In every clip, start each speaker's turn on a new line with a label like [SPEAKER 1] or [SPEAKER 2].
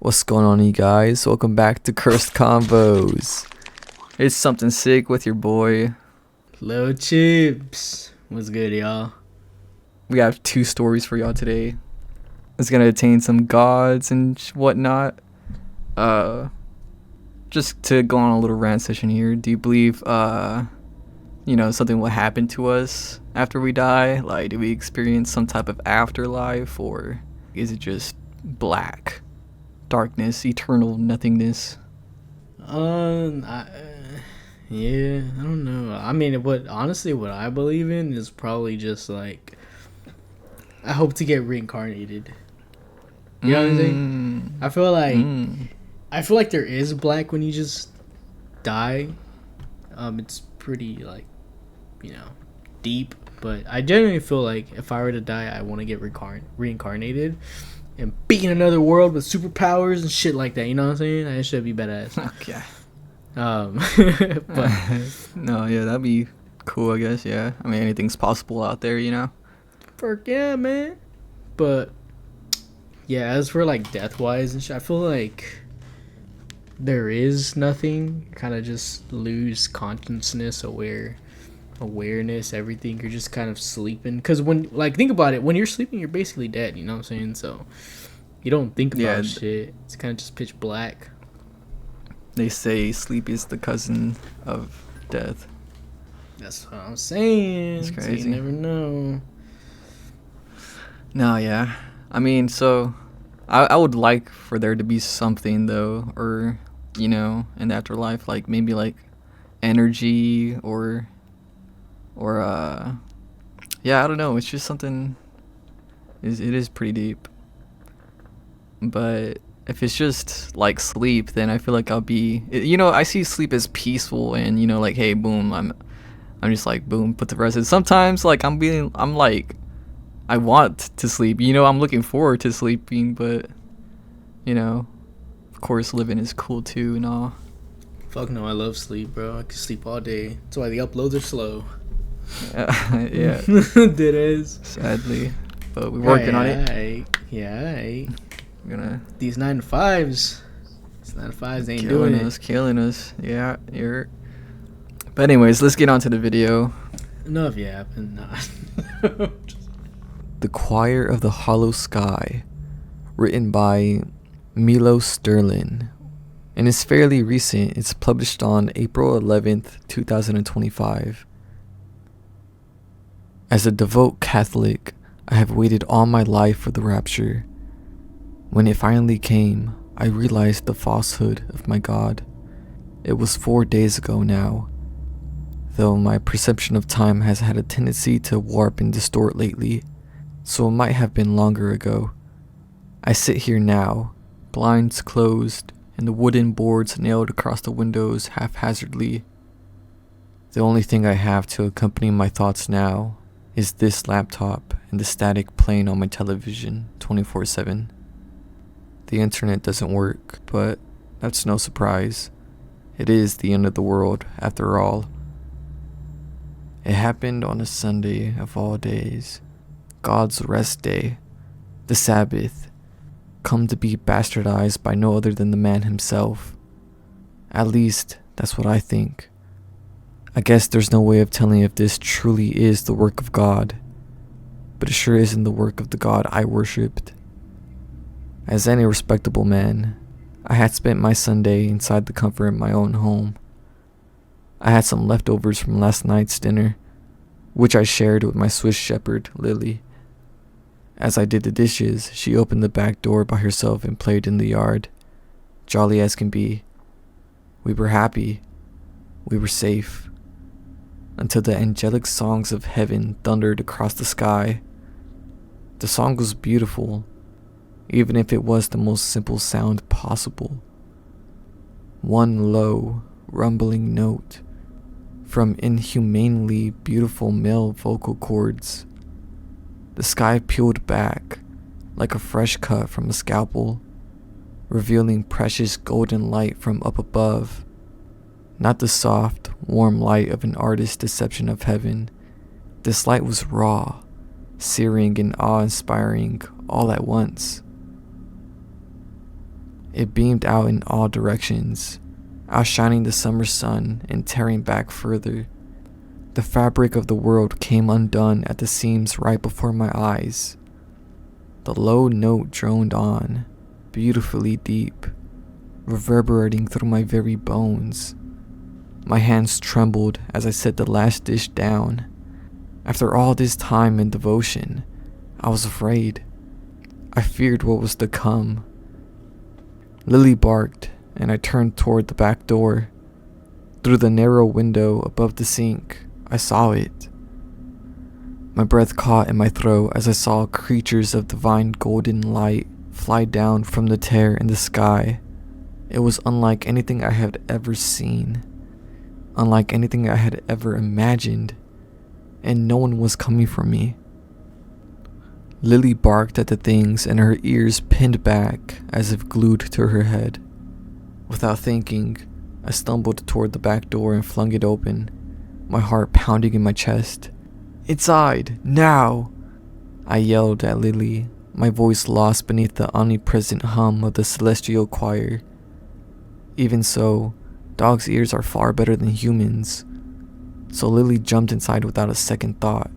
[SPEAKER 1] What's going on, you guys? Welcome back to Cursed Convos. It's something sick with your boy.
[SPEAKER 2] Little Chips. What's good, y'all?
[SPEAKER 1] We have two stories for y'all today. It's gonna attain some gods and whatnot. Just to go on a little rant session here. Do you believe, something will happen to us after we die? Like, do we experience some type of afterlife, or is it just black? Darkness, eternal nothingness.
[SPEAKER 2] I don't know. I mean, what I believe in is probably just like I hope to get reincarnated. You know what I'm saying? I feel like there is black when you just die. It's pretty deep, but I genuinely feel like if I were to die, I want to get reincarnated and be in another world with superpowers and shit like that. You know what I'm saying? That should be badass.
[SPEAKER 1] Okay.
[SPEAKER 2] But
[SPEAKER 1] No, yeah, that'd be cool, I guess. Yeah, I mean, anything's possible out there, you know.
[SPEAKER 2] fuck yeah, man. But yeah, as for like death wise and shit, I feel like there is nothing. Kind of just lose consciousness, awareness, everything. You're just kind of sleeping. Cause think about it, when you're sleeping, you're basically dead. You know what I'm saying? So you don't think about shit. It's kind of just pitch black.
[SPEAKER 1] They say sleep is the cousin of death.
[SPEAKER 2] That's what I'm saying.
[SPEAKER 1] It's crazy.
[SPEAKER 2] So you never know.
[SPEAKER 1] No, yeah. I mean, so I would like for there to be something though, or in the afterlife, like maybe like energy or yeah, I don't know. It's just something. It is pretty deep. But if it's just like sleep, then I feel like I'll be. I see sleep as peaceful and like, hey, boom, I'm just like boom, put the rest. Sometimes like I'm like, I want to sleep. I'm looking forward to sleeping, but of course, living is cool too and all.
[SPEAKER 2] Fuck no, I love sleep, bro. I can sleep all day. That's why the uploads are slow.
[SPEAKER 1] Yeah.
[SPEAKER 2] It is.
[SPEAKER 1] Sadly, but we're working on it.
[SPEAKER 2] Yeah.
[SPEAKER 1] We're gonna.
[SPEAKER 2] These 9 to 5s. These 9 to 5s ain't doing it.
[SPEAKER 1] Killing us. Yeah, you're. But anyways, let's get on to the video.
[SPEAKER 2] Enough yapping. Nah.
[SPEAKER 1] The Choir of the Hollow Sky, written by Milo Sterlin, and it's fairly recent. It's published on April 11th, 2025. As a devout Catholic, I have waited all my life for the rapture. When it finally came, I realized the falsehood of my God. It was 4 days ago now, though my perception of time has had a tendency to warp and distort lately, so it might have been longer ago. I sit here now, blinds closed, and the wooden boards nailed across the windows haphazardly. The only thing I have to accompany my thoughts now is this laptop and the static playing on my television 24/7. The internet doesn't work, but that's no surprise. It is the end of the world, after all. It happened on a Sunday of all days, God's rest day, the Sabbath, come to be bastardized by no other than the man himself. At least, that's what I think. I guess there's no way of telling if this truly is the work of God, but it sure isn't the work of the God I worshipped. As any respectable man, I had spent my Sunday inside the comfort of my own home. I had some leftovers from last night's dinner, which I shared with my Swiss Shepherd, Lily. As I did the dishes, she opened the back door by herself and played in the yard, jolly as can be. We were happy. We were safe. Until the angelic songs of heaven thundered across the sky. The song was beautiful, even if it was the most simple sound possible. One low, rumbling note from inhumanely beautiful male vocal cords. The sky peeled back like a fresh cut from a scalpel, revealing precious golden light from up above. Not the soft, warm light of an artist's deception of heaven. This light was raw, searing and awe-inspiring all at once. It beamed out in all directions, outshining the summer sun and tearing back further. The fabric of the world came undone at the seams right before my eyes. The low note droned on, beautifully deep, reverberating through my very bones. My hands trembled as I set the last dish down. After all this time and devotion, I was afraid. I feared what was to come. Lily barked, and I turned toward the back door. Through the narrow window above the sink, I saw it. My breath caught in my throat as I saw creatures of divine golden light fly down from the tear in the sky. It was unlike anything I had ever seen, unlike anything I had ever imagined, and no one was coming for me. Lily barked at the things and her ears pinned back as if glued to her head. Without thinking, I stumbled toward the back door and flung it open, my heart pounding in my chest. "Inside, now!" I yelled at Lily, my voice lost beneath the omnipresent hum of the celestial choir. Even so, dogs' ears are far better than humans, so Lily jumped inside without a second thought,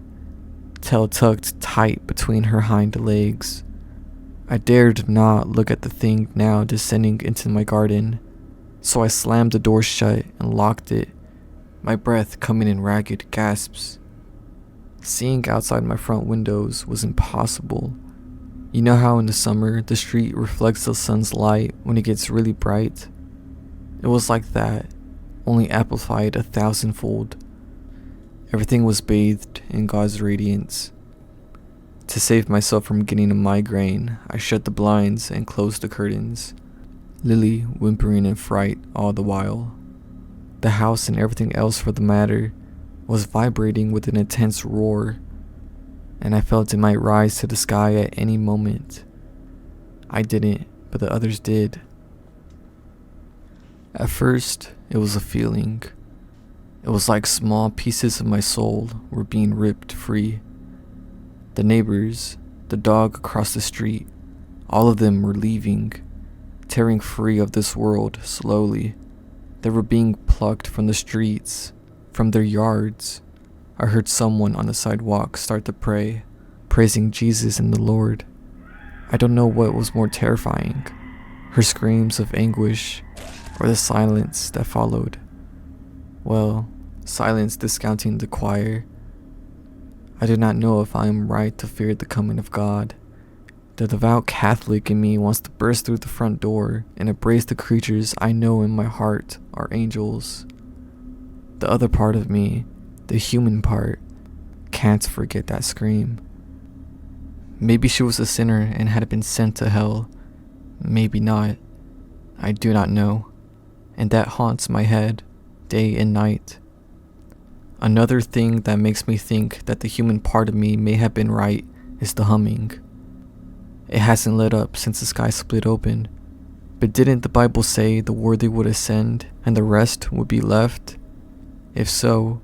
[SPEAKER 1] tail tucked tight between her hind legs. I dared not look at the thing now descending into my garden, so I slammed the door shut and locked it, my breath coming in ragged gasps. Seeing outside my front windows was impossible. You know how in the summer the street reflects the sun's light when it gets really bright? It was like that, only amplified 1,000-fold. Everything was bathed in God's radiance. To save myself from getting a migraine, I shut the blinds and closed the curtains, Lily whimpering in fright all the while. The house, and everything else for the matter, was vibrating with an intense roar, and I felt it might rise to the sky at any moment. I didn't, but the others did. At first, it was a feeling. It was like small pieces of my soul were being ripped free. The neighbors, the dog across the street, all of them were leaving, tearing free of this world slowly. They were being plucked from the streets, from their yards. I heard someone on the sidewalk start to pray, praising Jesus and the Lord. I don't know what was more terrifying, her screams of anguish or the silence that followed. Well, silence discounting the choir. I do not know if I am right to fear the coming of God. The devout Catholic in me wants to burst through the front door and embrace the creatures I know in my heart are angels. The other part of me, the human part, can't forget that scream. Maybe she was a sinner and had been sent to hell. Maybe not. I do not know. And that haunts my head, day and night. Another thing that makes me think that the human part of me may have been right is the humming. It hasn't lit up since the sky split open. But didn't the Bible say the worthy would ascend and the rest would be left? If so,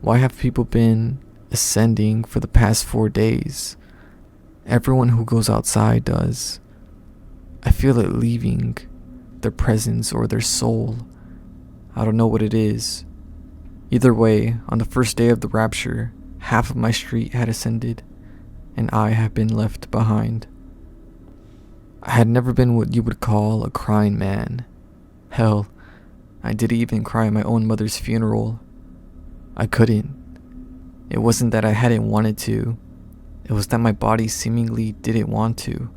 [SPEAKER 1] why have people been ascending for the past 4 days? Everyone who goes outside does. I feel it leaving, their presence or their soul. I don't know what it is. Either way, on the first day of the rapture, half of my street had ascended, and I have been left behind. I had never been what you would call a crying man. Hell, I didn't even cry at my own mother's funeral. I couldn't. It wasn't that I hadn't wanted to. It was that my body seemingly didn't want to.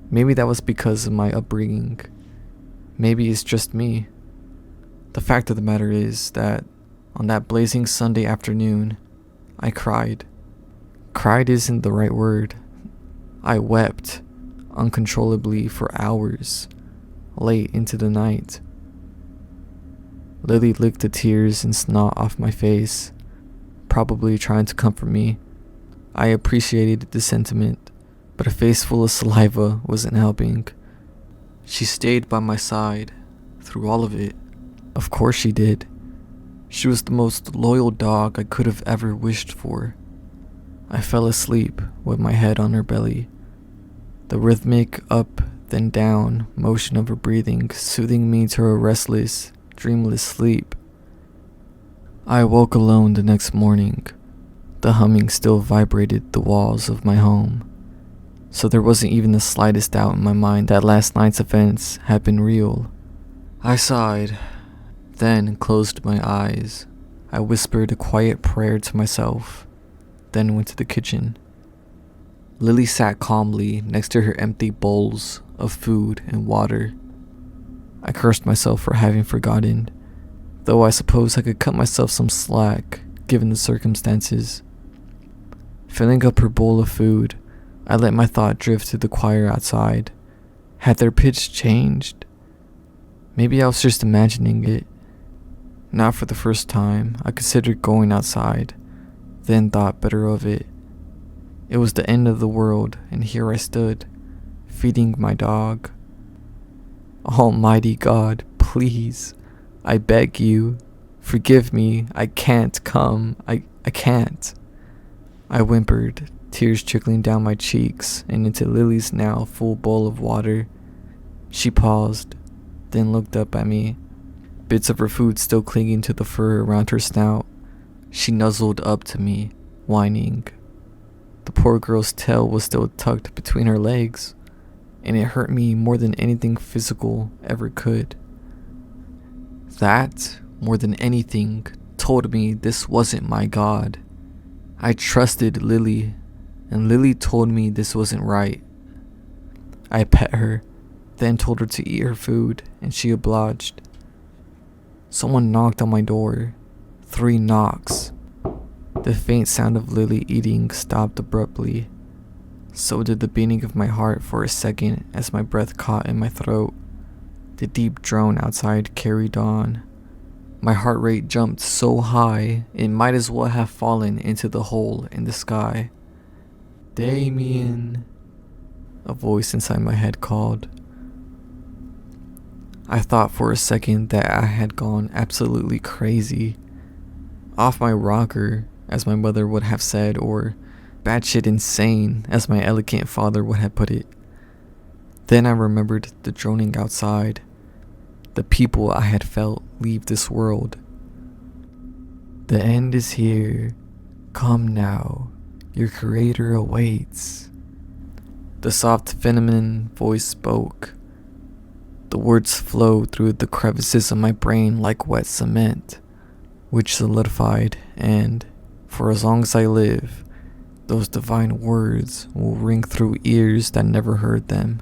[SPEAKER 1] Maybe that was because of my upbringing. Maybe it's just me. The fact of the matter is that on that blazing Sunday afternoon, I cried. Cried isn't the right word. I wept uncontrollably for hours, late into the night. Lily licked the tears and snot off my face, probably trying to comfort me. I appreciated the sentiment, but a face full of saliva wasn't helping. She stayed by my side through all of it. Of course she did. She was the most loyal dog I could have ever wished for. I fell asleep with my head on her belly. The rhythmic up, then down, motion of her breathing, soothing me to a restless, dreamless sleep. I awoke alone the next morning. The humming still vibrated the walls of my home, so there wasn't even the slightest doubt in my mind that last night's events had been real. I sighed, then closed my eyes. I whispered a quiet prayer to myself, then went to the kitchen. Lily sat calmly next to her empty bowls of food and water. I cursed myself for having forgotten, though I suppose I could cut myself some slack given the circumstances. Filling up her bowl of food, I let my thought drift to the choir outside. Had their pitch changed? Maybe I was just imagining it. Now for the first time, I considered going outside, then thought better of it. It was the end of the world, and here I stood, feeding my dog. Almighty God, please, I beg you, forgive me, I can't come, I can't. I whimpered, tears trickling down my cheeks and into Lily's now full bowl of water. She paused, then looked up at me, bits of her food still clinging to the fur around her snout. She nuzzled up to me, whining. The poor girl's tail was still tucked between her legs, and it hurt me more than anything physical ever could. That, more than anything, told me this wasn't my God. I trusted Lily, and Lily told me this wasn't right. I pet her, then told her to eat her food, and she obliged. Someone knocked on my door. 3 knocks. The faint sound of Lily eating stopped abruptly. So did the beating of my heart for a second as my breath caught in my throat. The deep drone outside carried on. My heart rate jumped so high, it might as well have fallen into the hole in the sky. Damien, a voice inside my head called. I thought for a second that I had gone absolutely crazy. Off my rocker, as my mother would have said, or batshit insane, as my elegant father would have put it. Then I remembered the droning outside, the people I had felt leave this world. The end is here. Come now. Your creator awaits. The soft feminine voice spoke. The words flowed through the crevices of my brain like wet cement, which solidified, and, for as long as I live, those divine words will ring through ears that never heard them.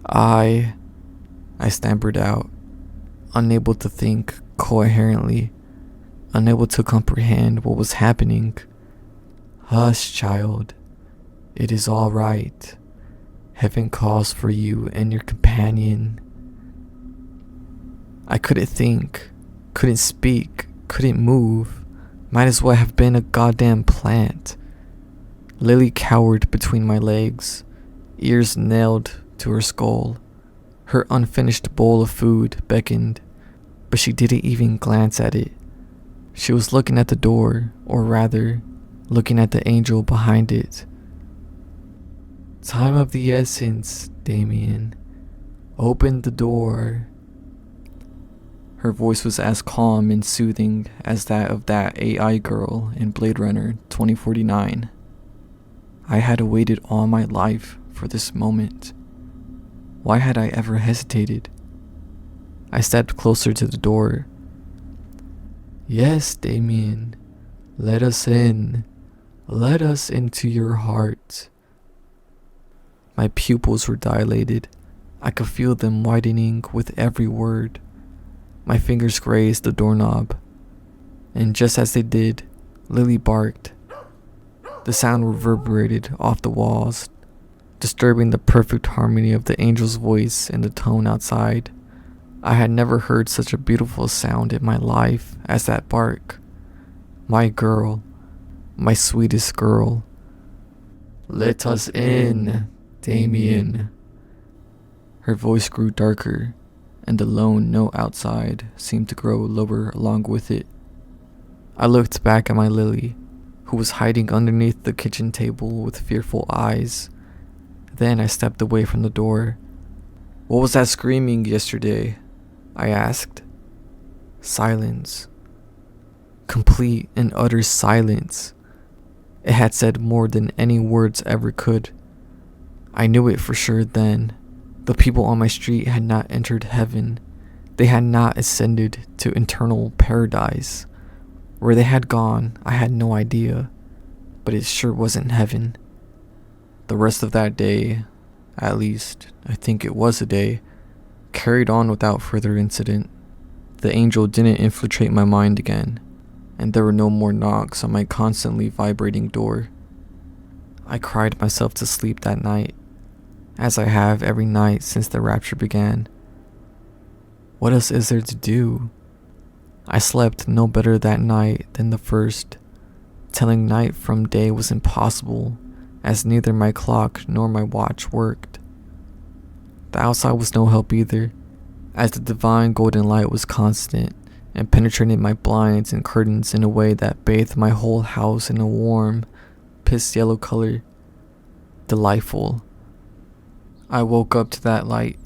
[SPEAKER 1] I stammered out, unable to think coherently, unable to comprehend what was happening. Hush, child. It is all right. Heaven calls for you and your companion. I couldn't think, couldn't speak, couldn't move. Might as well have been a goddamn plant. Lily cowered between my legs, ears nailed to her skull. Her unfinished bowl of food beckoned, but she didn't even glance at it. She was looking at the door, or rather, looking at the angel behind it. Time of the essence, Damien. Open the door. Her voice was as calm and soothing as that of that AI girl in Blade Runner 2049. I had waited all my life for this moment. Why had I ever hesitated? I stepped closer to the door. Yes, Damien. Let us in. Let us into your heart. My pupils were dilated. I could feel them widening with every word. My fingers grazed the doorknob, and just as they did, Lily barked. The sound reverberated off the walls, disturbing the perfect harmony of the angel's voice and the tone outside. I had never heard such a beautiful sound in my life as that bark. My girl, my sweetest girl. Let us in, Damien. Her voice grew darker, and the lone note outside seemed to grow lower along with it. I looked back at my Lily, who was hiding underneath the kitchen table with fearful eyes. Then I stepped away from the door. "What was that screaming yesterday?" I asked. Silence. Complete and utter silence. It had said more than any words ever could. I knew it for sure then. The people on my street had not entered heaven. They had not ascended to eternal paradise. Where they had gone, I had no idea, but it sure wasn't heaven. The rest of that day, at least I think it was a day, carried on without further incident. The angel didn't infiltrate my mind again, and there were no more knocks on my constantly vibrating door. I cried myself to sleep that night, as I have every night since the rapture began. What else is there to do? I slept no better that night than the first. Telling night from day was impossible, as neither my clock nor my watch worked. The outside was no help either, as the divine golden light was constant and penetrated my blinds and curtains in a way that bathed my whole house in a warm, piss yellow color. Delightful. I woke up to that light.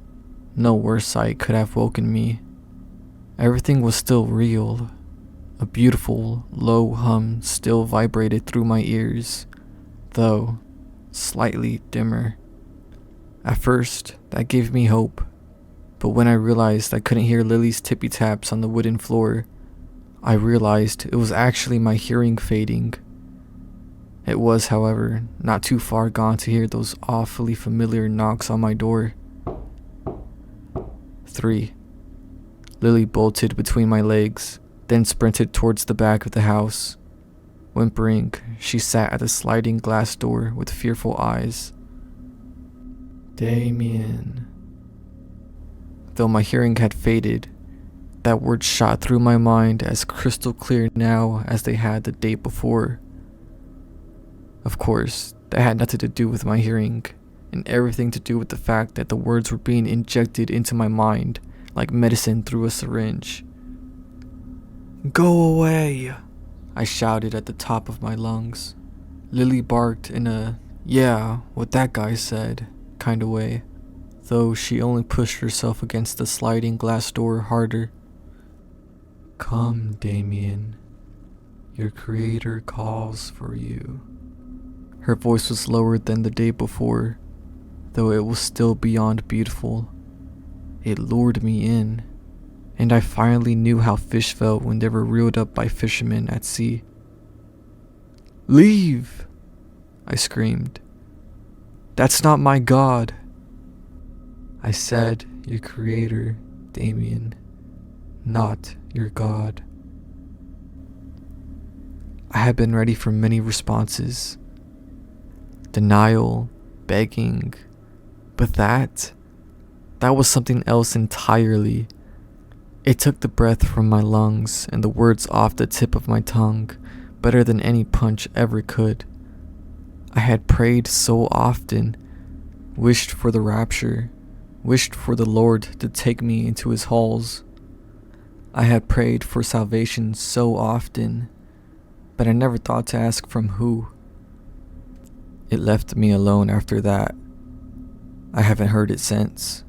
[SPEAKER 1] No worse sight could have woken me. Everything was still real. A beautiful, low hum still vibrated through my ears, though slightly dimmer. At first, that gave me hope, but when I realized I couldn't hear Lily's tippy taps on the wooden floor, I realized it was actually my hearing fading. It was, however, not too far gone to hear those awfully familiar knocks on my door. 3. Lily bolted between my legs, then sprinted towards the back of the house. Whimpering, she sat at the sliding glass door with fearful eyes. Damien. Though my hearing had faded, that word shot through my mind as crystal clear now as they had the day before. Of course, that had nothing to do with my hearing, and everything to do with the fact that the words were being injected into my mind like medicine through a syringe. "Go away," I shouted at the top of my lungs. Lily barked in a, "yeah, what that guy said" kind of way, though she only pushed herself against the sliding glass door harder. "Come, Damien. Your creator calls for you." Her voice was lower than the day before, though it was still beyond beautiful. It lured me in, and I finally knew how fish felt when they were reeled up by fishermen at sea. "Leave!" I screamed. "That's not my God." I said, "Your creator, Damien, not your God." I had been ready for many responses. Denial, begging, but that was something else entirely. It took the breath from my lungs and the words off the tip of my tongue better than any punch ever could. I had prayed so often, wished for the rapture, wished for the Lord to take me into his halls. I had prayed for salvation so often, but I never thought to ask from who. It left me alone after that. I haven't heard it since.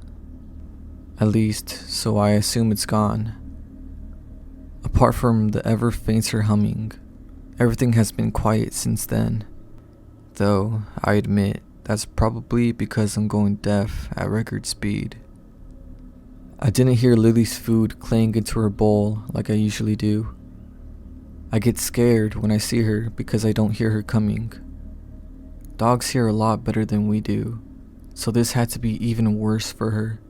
[SPEAKER 1] At least, so I assume it's gone. Apart from the ever fainter humming, everything has been quiet since then. Though, I admit, that's probably because I'm going deaf at record speed. I didn't hear Lily's food clang into her bowl like I usually do. I get scared when I see her because I don't hear her coming. Dogs hear a lot better than we do, so this had to be even worse for her.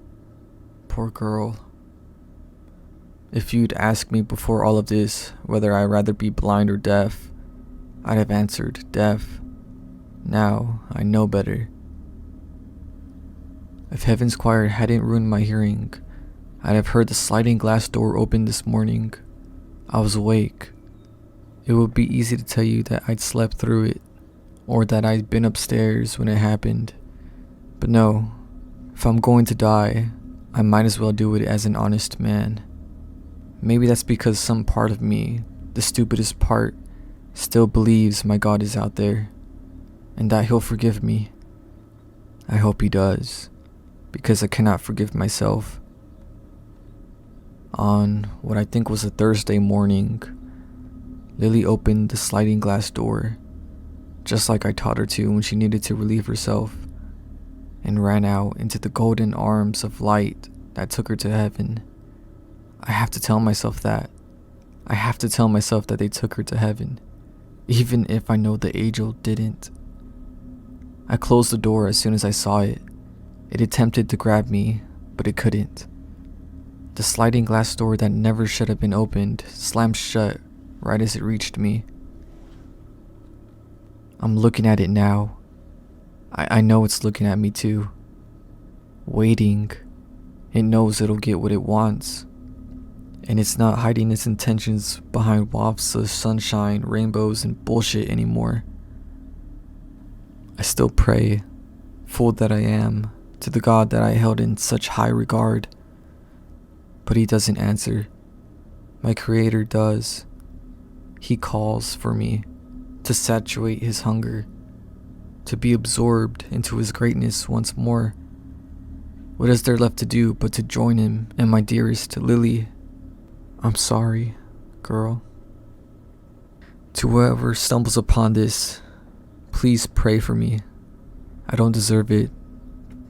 [SPEAKER 1] Poor girl. If you'd asked me before all of this whether I'd rather be blind or deaf, I'd have answered deaf. Now I know better. If Heaven's Choir hadn't ruined my hearing, I'd have heard the sliding glass door open this morning. I was awake. It would be easy to tell you that I'd slept through it, or that I'd been upstairs when it happened. But no, if I'm going to die, I might as well do it as an honest man. Maybe that's because some part of me, the stupidest part, still believes my God is out there, and that he'll forgive me. I hope he does, because I cannot forgive myself. On what I think was a Thursday morning, Lily opened the sliding glass door, just like I taught her to when she needed to relieve herself, and ran out into the golden arms of light that took her to heaven. I have to tell myself that. I have to tell myself that they took her to heaven, even if I know the angel didn't. I closed the door as soon as I saw it. It attempted to grab me, but it couldn't. The sliding glass door that never should have been opened slammed shut right as it reached me. I'm looking at it now. I know it's looking at me too. Waiting. It knows it'll get what it wants. And it's not hiding its intentions behind wafts of sunshine, rainbows, and bullshit anymore. I still pray, fool that I am, to the God that I held in such high regard. But he doesn't answer. My Creator does. He calls for me to saturate his hunger, to be absorbed into his greatness once more. What is there left to do but to join him and my dearest Lily? I'm sorry, girl. To whoever stumbles upon this, please pray for me. I don't deserve it.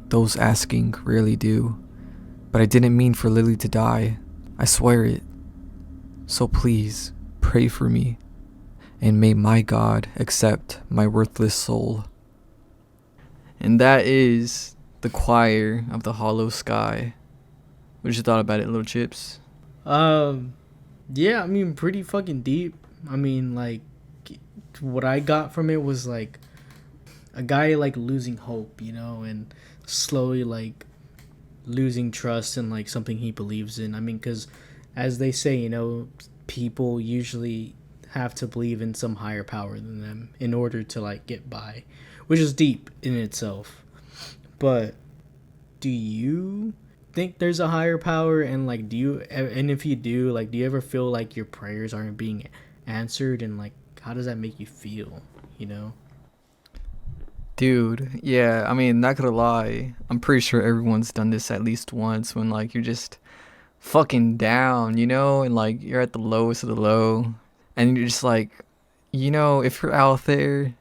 [SPEAKER 1] Those asking rarely do. But I didn't mean for Lily to die. I swear it. So please, pray for me. And may my God accept my worthless soul. And that is the choir of the hollow sky. What did you thought about it, Little Chips?
[SPEAKER 2] Yeah, I mean, pretty fucking deep. I mean, like, what I got from it was like a guy like losing hope, you know, and slowly like losing trust in like something he believes in. I mean, because as they say, you know, people usually have to believe in some higher power than them in order to like get by, which is deep in itself. But do you think there's a higher power? And like, and if you do, like, do you ever feel like your prayers aren't being answered? And like, how does that make you feel, you know?
[SPEAKER 1] Dude, yeah, I mean, not gonna lie, I'm pretty sure everyone's done this at least once when like you're just fucking down, you know, and like you're at the lowest of the low, and you're just like, you know, if you're out there,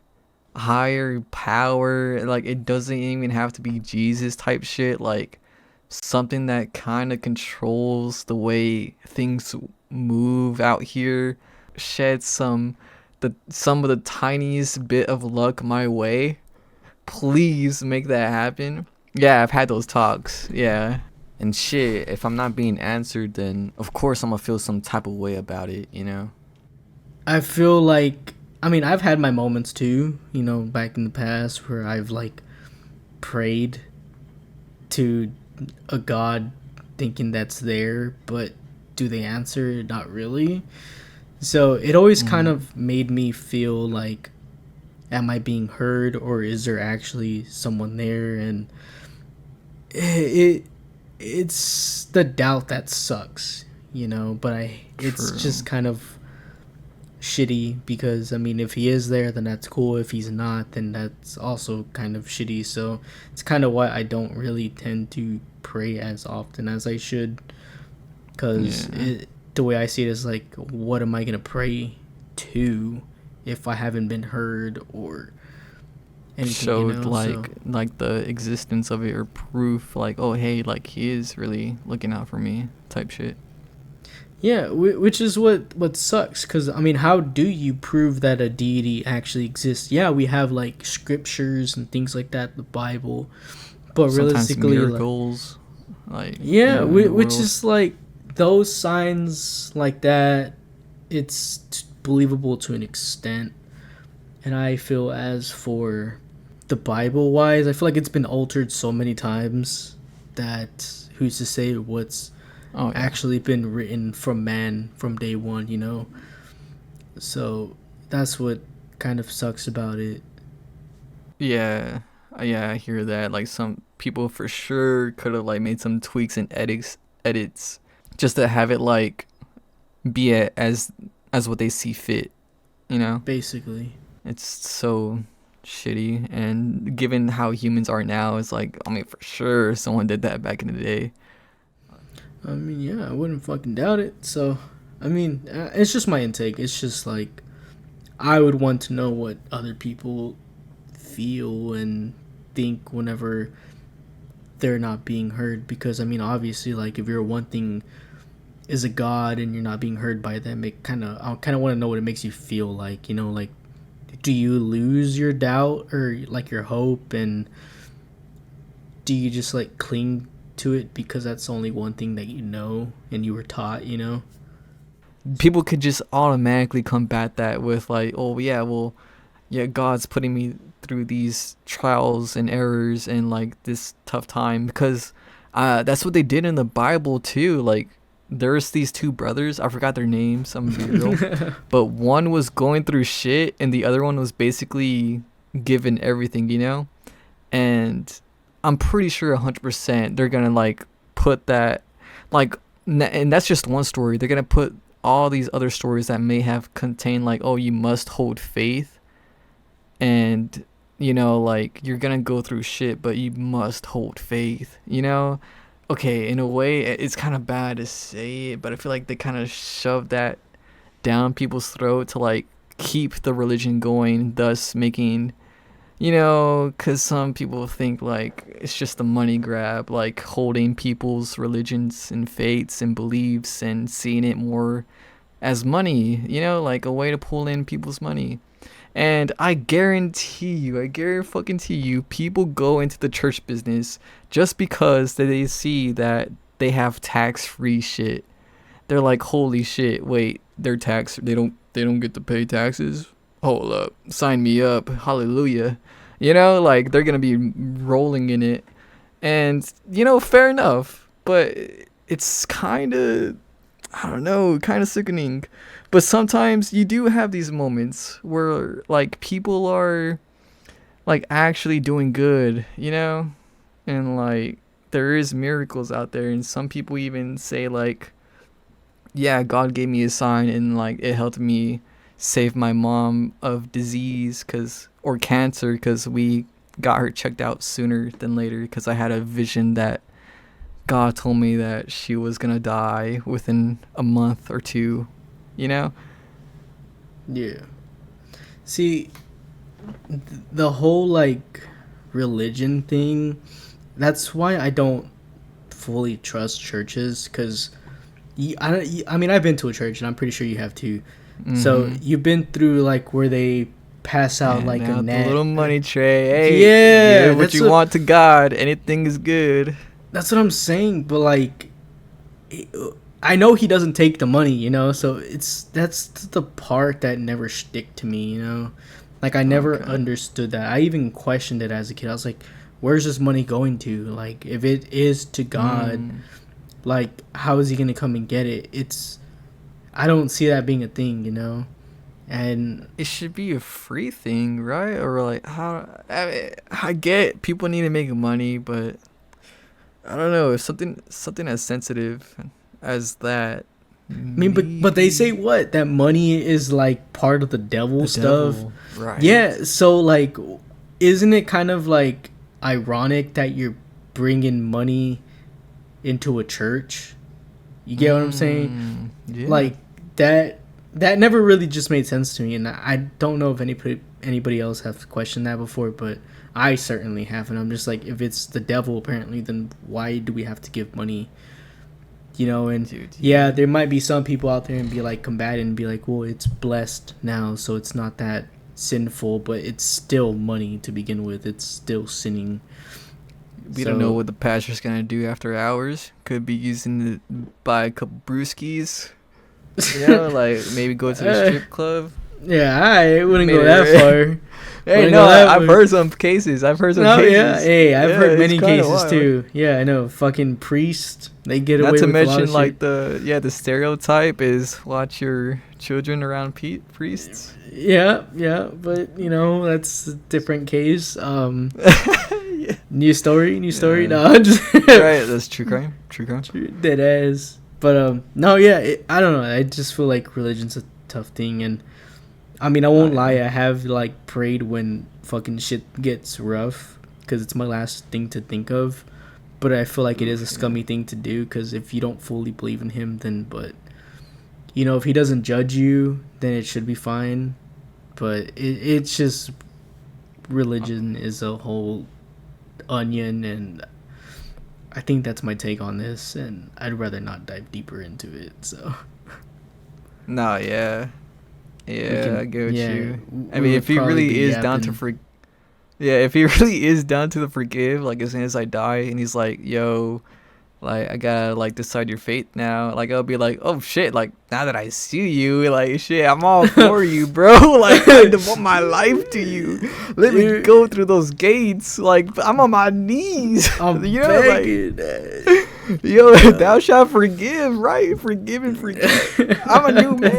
[SPEAKER 1] higher power, like it doesn't even have to be Jesus type shit, like something that kind of controls the way things move out here, shed some of the tiniest bit of luck my way. Please make that happen. Yeah, I've had those talks. Yeah. And shit, if I'm not being answered, then of course I'm gonna feel some type of way about it, you know?
[SPEAKER 2] I feel like, I mean, I've had my moments too, you know, back in the past where I've like prayed to a god thinking that's there, but do they answer? Not really. So it always kind of made me feel like, am I being heard, or is there actually someone there? And it's the doubt that sucks, you know, but it's
[SPEAKER 1] True.
[SPEAKER 2] just kind of shitty because I mean, if he is there, then that's cool. If he's not, then that's also kind of shitty. So it's kind of why I don't really tend to pray as often as I should, because the way I see it is like, what am I gonna pray to if I haven't been heard or anything?
[SPEAKER 1] Showed,
[SPEAKER 2] you know?
[SPEAKER 1] like the existence of it, or proof, like, oh hey, like he is really looking out for me type shit.
[SPEAKER 2] Yeah, which is what sucks, because I mean, how do you prove that a deity actually exists? Yeah, we have like scriptures and things like that, the Bible, but
[SPEAKER 1] Sometimes
[SPEAKER 2] realistically,
[SPEAKER 1] miracles,
[SPEAKER 2] like,
[SPEAKER 1] in the
[SPEAKER 2] which
[SPEAKER 1] world.
[SPEAKER 2] is like those signs like that, it's believable to an extent. And I feel as for the Bible wise, I feel like it's been altered so many times that who's to say what's actually been written from man from day one, you know? So that's what kind of sucks about it.
[SPEAKER 1] Yeah, I hear that. Like some people for sure could have like made some tweaks and edits, just to have it like be as what they see fit. You know,
[SPEAKER 2] Basically.
[SPEAKER 1] it's so shitty. And given how humans are now, it's like, I mean, for sure someone did that back in the day.
[SPEAKER 2] I mean, yeah, I wouldn't fucking doubt it. So, I mean, it's just my intake. It's just like, I would want to know what other people feel and think whenever they're not being heard. Because, I mean, obviously, like, if you're one thing is a god and you're not being heard by them, I kind of want to know what it makes you feel like, you know, like, do you lose your doubt or, like, your hope, and do you just, like, cling to it because that's only one thing that you know and you were taught, you know?
[SPEAKER 1] People could just automatically combat that with like, oh yeah, well, yeah, God's putting me through these trials and errors and like this tough time, because that's what they did in the Bible too. Like, there's these two brothers, I forgot their names, I'm gonna be real, but one was going through shit and the other one was basically given everything, you know? And I'm pretty sure 100% they're gonna like put that, like, and that's just one story. They're gonna put all these other stories that may have contained like, oh, you must hold faith, and you know, like, you're gonna go through shit, but you must hold faith, you know? Okay, in a way, it's kind of bad to say it, but I feel like they kind of shove that down people's throat to like keep the religion going, thus making, you know, because some people think like it's just a money grab, like holding people's religions and faiths and beliefs and seeing it more as money, you know, like a way to pull in people's money. And I guarantee you, people go into the church business just because they see that they have tax-free shit. They're like, holy shit, wait, they're they don't get to pay taxes? Hold up, sign me up, hallelujah. You know, like, they're gonna be rolling in it. And, you know, fair enough, but it's kind of, I don't know, kind of sickening. But sometimes you do have these moments where like people are like actually doing good, you know? And like there is miracles out there, and some people even say like, yeah, God gave me a sign and like it helped me save my mom of disease or cancer, because we got her checked out sooner than later, because I had a vision that God told me that she was gonna die within a month or two, you know?
[SPEAKER 2] Yeah. See, the whole like religion thing, that's why I don't fully trust churches, because I mean, I've been to a church and I'm pretty sure you have too. Mm-hmm. So you've been through like where they pass out like a net,
[SPEAKER 1] the little money tray. Hey, yeah, give what you want to God, anything is good.
[SPEAKER 2] That's what I'm saying. But like, I know he doesn't take the money, you know, so that's the part that never stick to me, you know. Like, I never understood that. I even questioned it as a kid. I was like, where's this money going to? Like, if it is to God, like, how is he gonna come and get it? I don't see that being a thing, you know. And
[SPEAKER 1] it should be a free thing, right? Or like, I get people need to make money, but I don't know, if something as sensitive as that.
[SPEAKER 2] I mean, but they say what? That money is like part of the devil stuff.
[SPEAKER 1] Right.
[SPEAKER 2] Yeah, so like, isn't it kind of like ironic that you're bringing money into a church? You get what I'm saying?
[SPEAKER 1] Yeah.
[SPEAKER 2] Like, that never really just made sense to me, and I don't know if anybody else has questioned that before, but I certainly have. And I'm just like, if it's the devil apparently, then why do we have to give money? You know, and yeah, there might be some people out there and be like combating and be like, well, it's blessed now, so it's not that sinful, but it's still money to begin with. It's still sinning.
[SPEAKER 1] We don't know what the pastor's gonna do after hours. Could be using to buy a couple brewskis. You know, like maybe go to the strip club.
[SPEAKER 2] Yeah, I wouldn't go that far.
[SPEAKER 1] Hey, no, I've heard some cases. cases.
[SPEAKER 2] Yeah, hey, I've heard many cases wild. Too. Yeah, I know. Fucking priests, they get away with a lot of shit. Not to mention, like,
[SPEAKER 1] the stereotype is watch your children around priests.
[SPEAKER 2] Yeah, but you know, that's a different case. Yeah. New story. No,
[SPEAKER 1] right, that's true crime.
[SPEAKER 2] Dead ass. But no, yeah, I don't know. I just feel like religion's a tough thing, and I mean, I won't lie. I have like prayed when fucking shit gets rough, because it's my last thing to think of. But I feel like it is a scummy thing to do, because if you don't fully believe in him, then, but, you know, if he doesn't judge you, then it should be fine. But it's just, religion is a whole onion, and I think that's my take on this, and I'd rather not dive deeper into it, so.
[SPEAKER 1] No, yeah. Yeah, I get what you. I
[SPEAKER 2] we
[SPEAKER 1] mean,
[SPEAKER 2] would
[SPEAKER 1] if he
[SPEAKER 2] probably
[SPEAKER 1] really
[SPEAKER 2] be
[SPEAKER 1] is down to
[SPEAKER 2] yapping.
[SPEAKER 1] yeah, if he really is down to the forgive, like as soon as I die, and he's like, "Yo, like I gotta like decide your fate now," like I'll be like, "Oh shit!" Like now that I see you, like shit, I'm all for you, bro. Like I devote my life to you. Let me
[SPEAKER 2] Dude.
[SPEAKER 1] go through those gates. Like I'm on my knees.
[SPEAKER 2] I'm
[SPEAKER 1] you know,
[SPEAKER 2] begging.
[SPEAKER 1] like yo, thou shalt forgive, right? Forgive and forget. I'm a new man.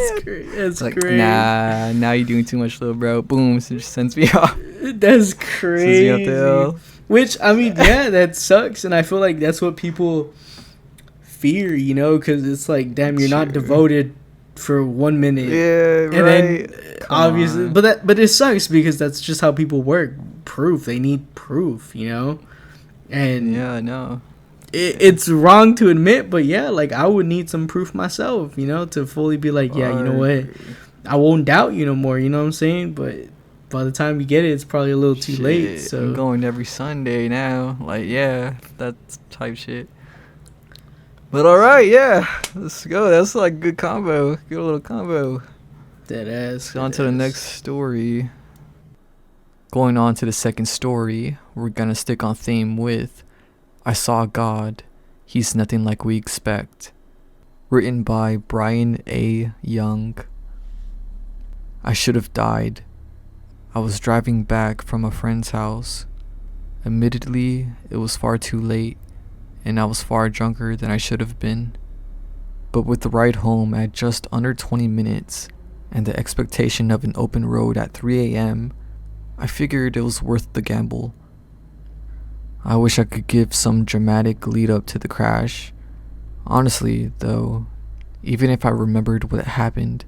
[SPEAKER 2] That's
[SPEAKER 1] Like,
[SPEAKER 2] crazy.
[SPEAKER 1] nah, now you're doing too much, little bro. Boom, so just sends me off.
[SPEAKER 2] That's
[SPEAKER 1] Sends me off
[SPEAKER 2] crazy.
[SPEAKER 1] the hell.
[SPEAKER 2] Which, I mean, yeah, that sucks, and I feel like that's what people fear, you know, because it's like, damn, you're not
[SPEAKER 1] Sure.
[SPEAKER 2] devoted for 1 minute,
[SPEAKER 1] Yeah,
[SPEAKER 2] and
[SPEAKER 1] right.
[SPEAKER 2] then
[SPEAKER 1] Come
[SPEAKER 2] obviously,
[SPEAKER 1] on.
[SPEAKER 2] but it sucks because that's just how people work. Proof. They need proof, you know, and
[SPEAKER 1] Yeah, I know.
[SPEAKER 2] it's wrong to admit, but yeah, like I would need some proof myself, you know, to fully be like, yeah, you know what, I won't doubt you no more. You know what I'm saying? But by the time you get it, it's probably a little too late.
[SPEAKER 1] Shit,
[SPEAKER 2] So
[SPEAKER 1] I'm going every Sunday now. Like, yeah, that's type shit. But alright, yeah. Let's go. That's like a good combo. Good little combo.
[SPEAKER 2] dead ass.
[SPEAKER 1] On to the next story. Going on to the second story, we're gonna stick on theme with I Saw God. He's Nothing Like We Expect. Written by Brian A. Young. I should have died. I was driving back from a friend's house. Admittedly, it was far too late, and I was far drunker than I should have been. But with the ride home at just under 20 minutes, and the expectation of an open road at 3 a.m., I figured it was worth the gamble. I wish I could give some dramatic lead up to the crash. Honestly, though, even if I remembered what happened,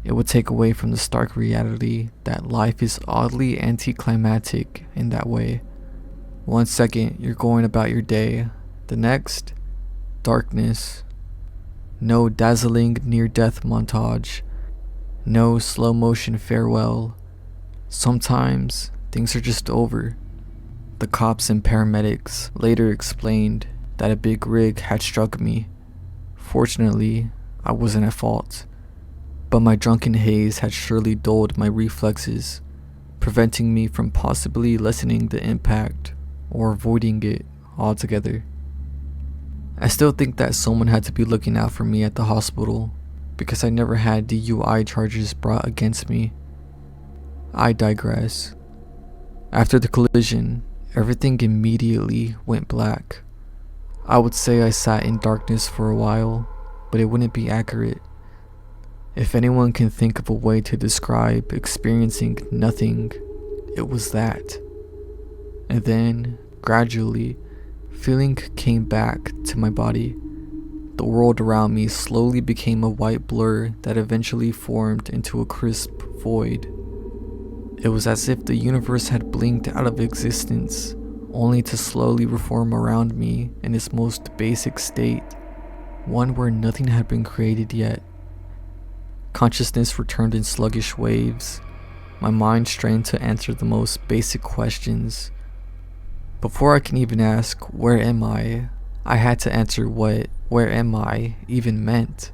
[SPEAKER 1] it would take away from the stark reality that life is oddly anticlimactic in that way. 1 second, you're going about your day. The next, darkness. No dazzling near-death montage. No slow-motion farewell. Sometimes, things are just over. The cops and paramedics later explained that a big rig had struck me. Fortunately, I wasn't at fault, but my drunken haze had surely dulled my reflexes, preventing me from possibly lessening the impact or avoiding it altogether. I still think that someone had to be looking out for me at the hospital, because I never had DUI charges brought against me. I digress. After the collision, everything immediately went black. I would say I sat in darkness for a while, but it wouldn't be accurate. If anyone can think of a way to describe experiencing nothing, it was that. And then, gradually, feeling came back to my body. The world around me slowly became a white blur that eventually formed into a crisp void. It was as if the universe had blinked out of existence, only to slowly reform around me in its most basic state, one where nothing had been created yet. Consciousness returned in sluggish waves, my mind strained to answer the most basic questions. Before I can even ask, where am I had to answer what where am I even meant.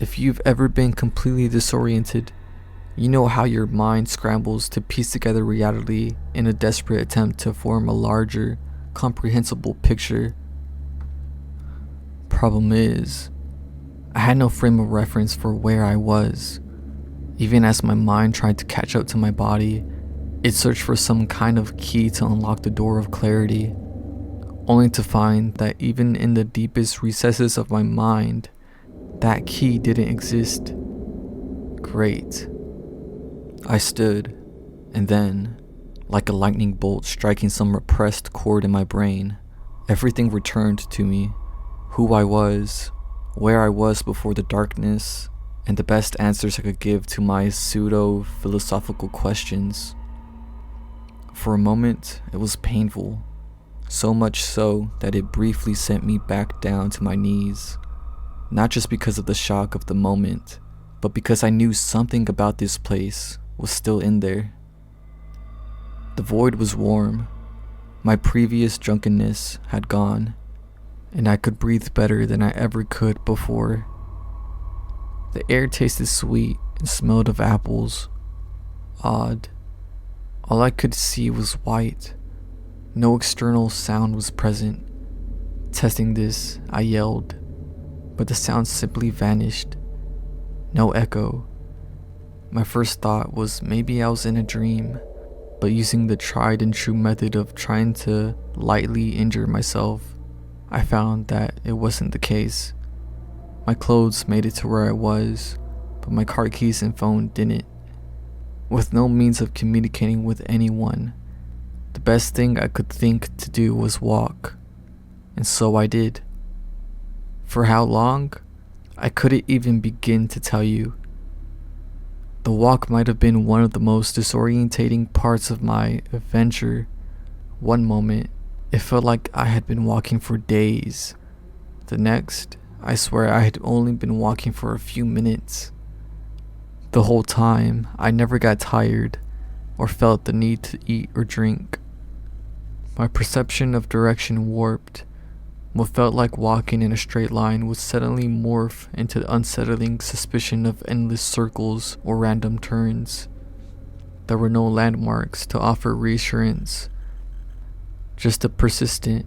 [SPEAKER 1] If you've ever been completely disoriented, you know how your mind scrambles to piece together reality in a desperate attempt to form a larger, comprehensible picture. Problem is, I had no frame of reference for where I was. Even as my mind tried to catch up to my body, it searched for some kind of key to unlock the door of clarity, only to find that even in the deepest recesses of my mind, that key didn't exist. Great. I stood, and then, like a lightning bolt striking some repressed chord in my brain, everything returned to me. Who I was, where I was before the darkness, and the best answers I could give to my pseudo-philosophical questions. For a moment, it was painful, so much so that it briefly sent me back down to my knees, not just because of the shock of the moment, but because I knew something about this place was still in there. The void was warm, my previous drunkenness had gone, and I could breathe better than I ever could before. The air tasted sweet and smelled of apples. Odd. All I could see was white. No external sound was present. Testing this, I yelled, but the sound simply vanished. No echo. My first thought was maybe I was in a dream, but using the tried and true method of trying to lightly injure myself, I found that it wasn't the case. My clothes made it to where I was, but my car keys and phone didn't. With no means of communicating with anyone, the best thing I could think to do was walk, and so I did. For how long? I couldn't even begin to tell you. The walk might have been one of the most disorientating parts of my adventure. One moment, it felt like I had been walking for days. The next, I swear I had only been walking for a few minutes. The whole time, I never got tired or felt the need to eat or drink. My perception of direction warped. What felt like walking in a straight line would suddenly morph into the unsettling suspicion of endless circles or random turns. There were no landmarks to offer reassurance, just a persistent,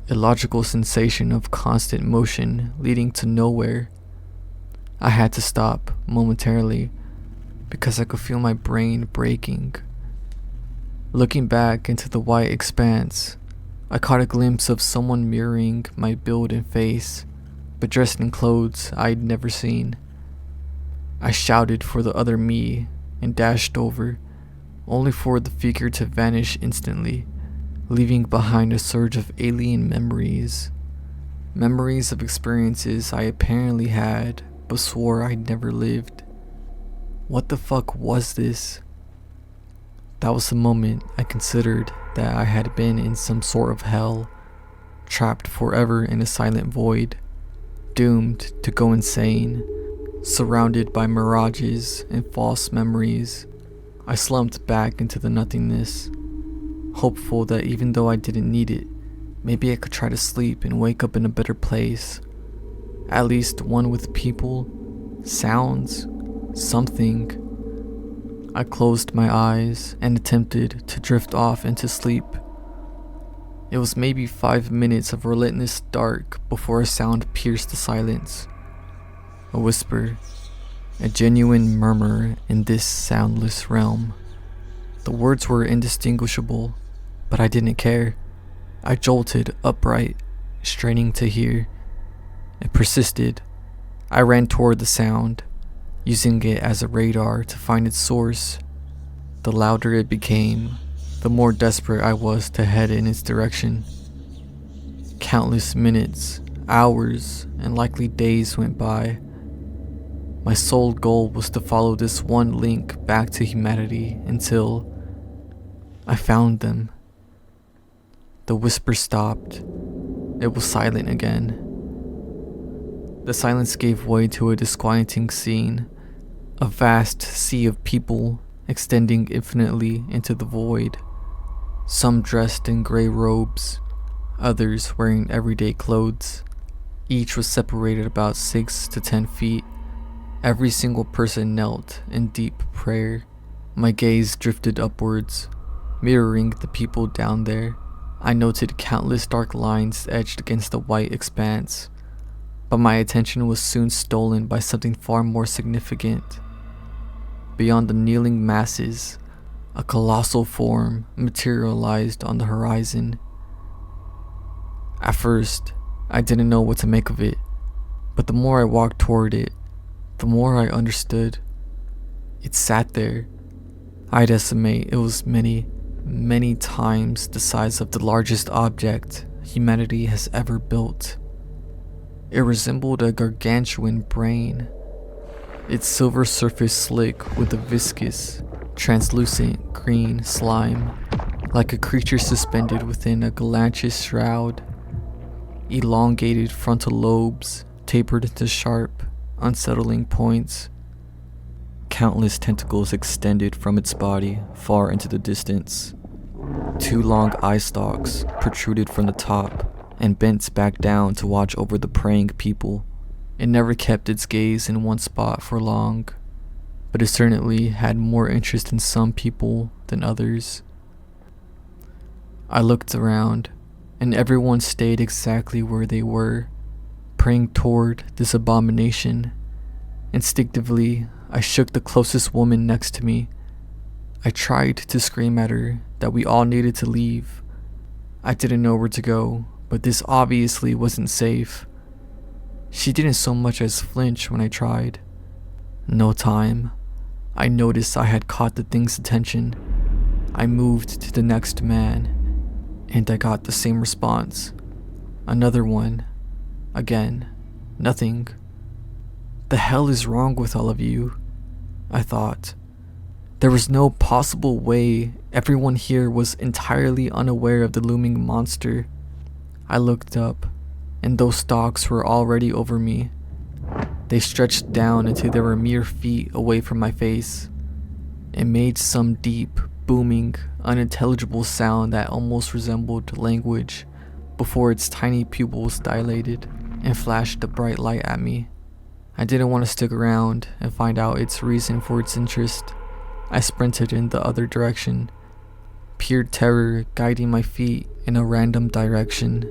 [SPEAKER 1] illogical sensation of constant motion leading to nowhere. I had to stop momentarily because I could feel my brain breaking. Looking back into the white expanse, I caught a glimpse of someone mirroring my build and face, but dressed in clothes I'd never seen. I shouted for the other me and dashed over, only for the figure to vanish instantly, leaving behind a surge of alien memories. Memories of experiences I apparently had, but swore I'd never lived. What the fuck was this? That was the moment I considered that I had been in some sort of hell, trapped forever in a silent void, doomed to go insane, surrounded by mirages and false memories. I slumped back into the nothingness, hopeful that even though I didn't need it, maybe I could try to sleep and wake up in a better place. At least one with people, sounds, something. I closed my eyes and attempted to drift off into sleep. It was maybe 5 minutes of relentless dark before a sound pierced the silence. A whisper, a genuine murmur in this soundless realm. The words were indistinguishable, but I didn't care. I jolted upright, straining to hear. It persisted. I ran toward the sound, using it as a radar to find its source. The louder it became, the more desperate I was to head in its direction. Countless minutes, hours, and likely days went by. My sole goal was to follow this one link back to humanity until I found them. The whisper stopped. It was silent again. The silence gave way to a disquieting scene. A vast sea of people extending infinitely into the void. Some dressed in gray robes, others wearing everyday clothes. Each was separated about 6 to 10 feet. Every single person knelt in deep prayer. My gaze drifted upwards, mirroring the people down there. I noted countless dark lines etched against the white expanse, but my attention was soon stolen by something far more significant. Beyond the kneeling masses, a colossal form materialized on the horizon. At first, I didn't know what to make of it, but the more I walked toward it, the more I understood. It sat there. I'd estimate it was many, many times the size of the largest object humanity has ever built. It resembled a gargantuan brain, its silver surface slick with a viscous, translucent green slime, like a creature suspended within a galanteous shroud. Elongated frontal lobes tapered into sharp, unsettling points. Countless tentacles extended from its body far into the distance. 2 long eye stalks protruded from the top and bent back down to watch over the praying people. It never kept its gaze in one spot for long, but it certainly had more interest in some people than others. I looked around, and everyone stayed exactly where they were, praying toward this abomination. Instinctively, I shook the closest woman next to me. I tried to scream at her that we all needed to leave. I didn't know where to go, but this obviously wasn't safe. She didn't so much as flinch when I tried. No time. I noticed I had caught the thing's attention. I moved to the next man, and I got the same response. Another one. Again. Nothing. The hell is wrong with all of you? I thought. There was no possible way everyone here was entirely unaware of the looming monster. I looked up, and those stalks were already over me. They stretched down until they were mere feet away from my face. It made some deep, booming, unintelligible sound that almost resembled language before its tiny pupils dilated and flashed a bright light at me. I didn't want to stick around and find out its reason for its interest. I sprinted in the other direction, pure terror guiding my feet in a random direction.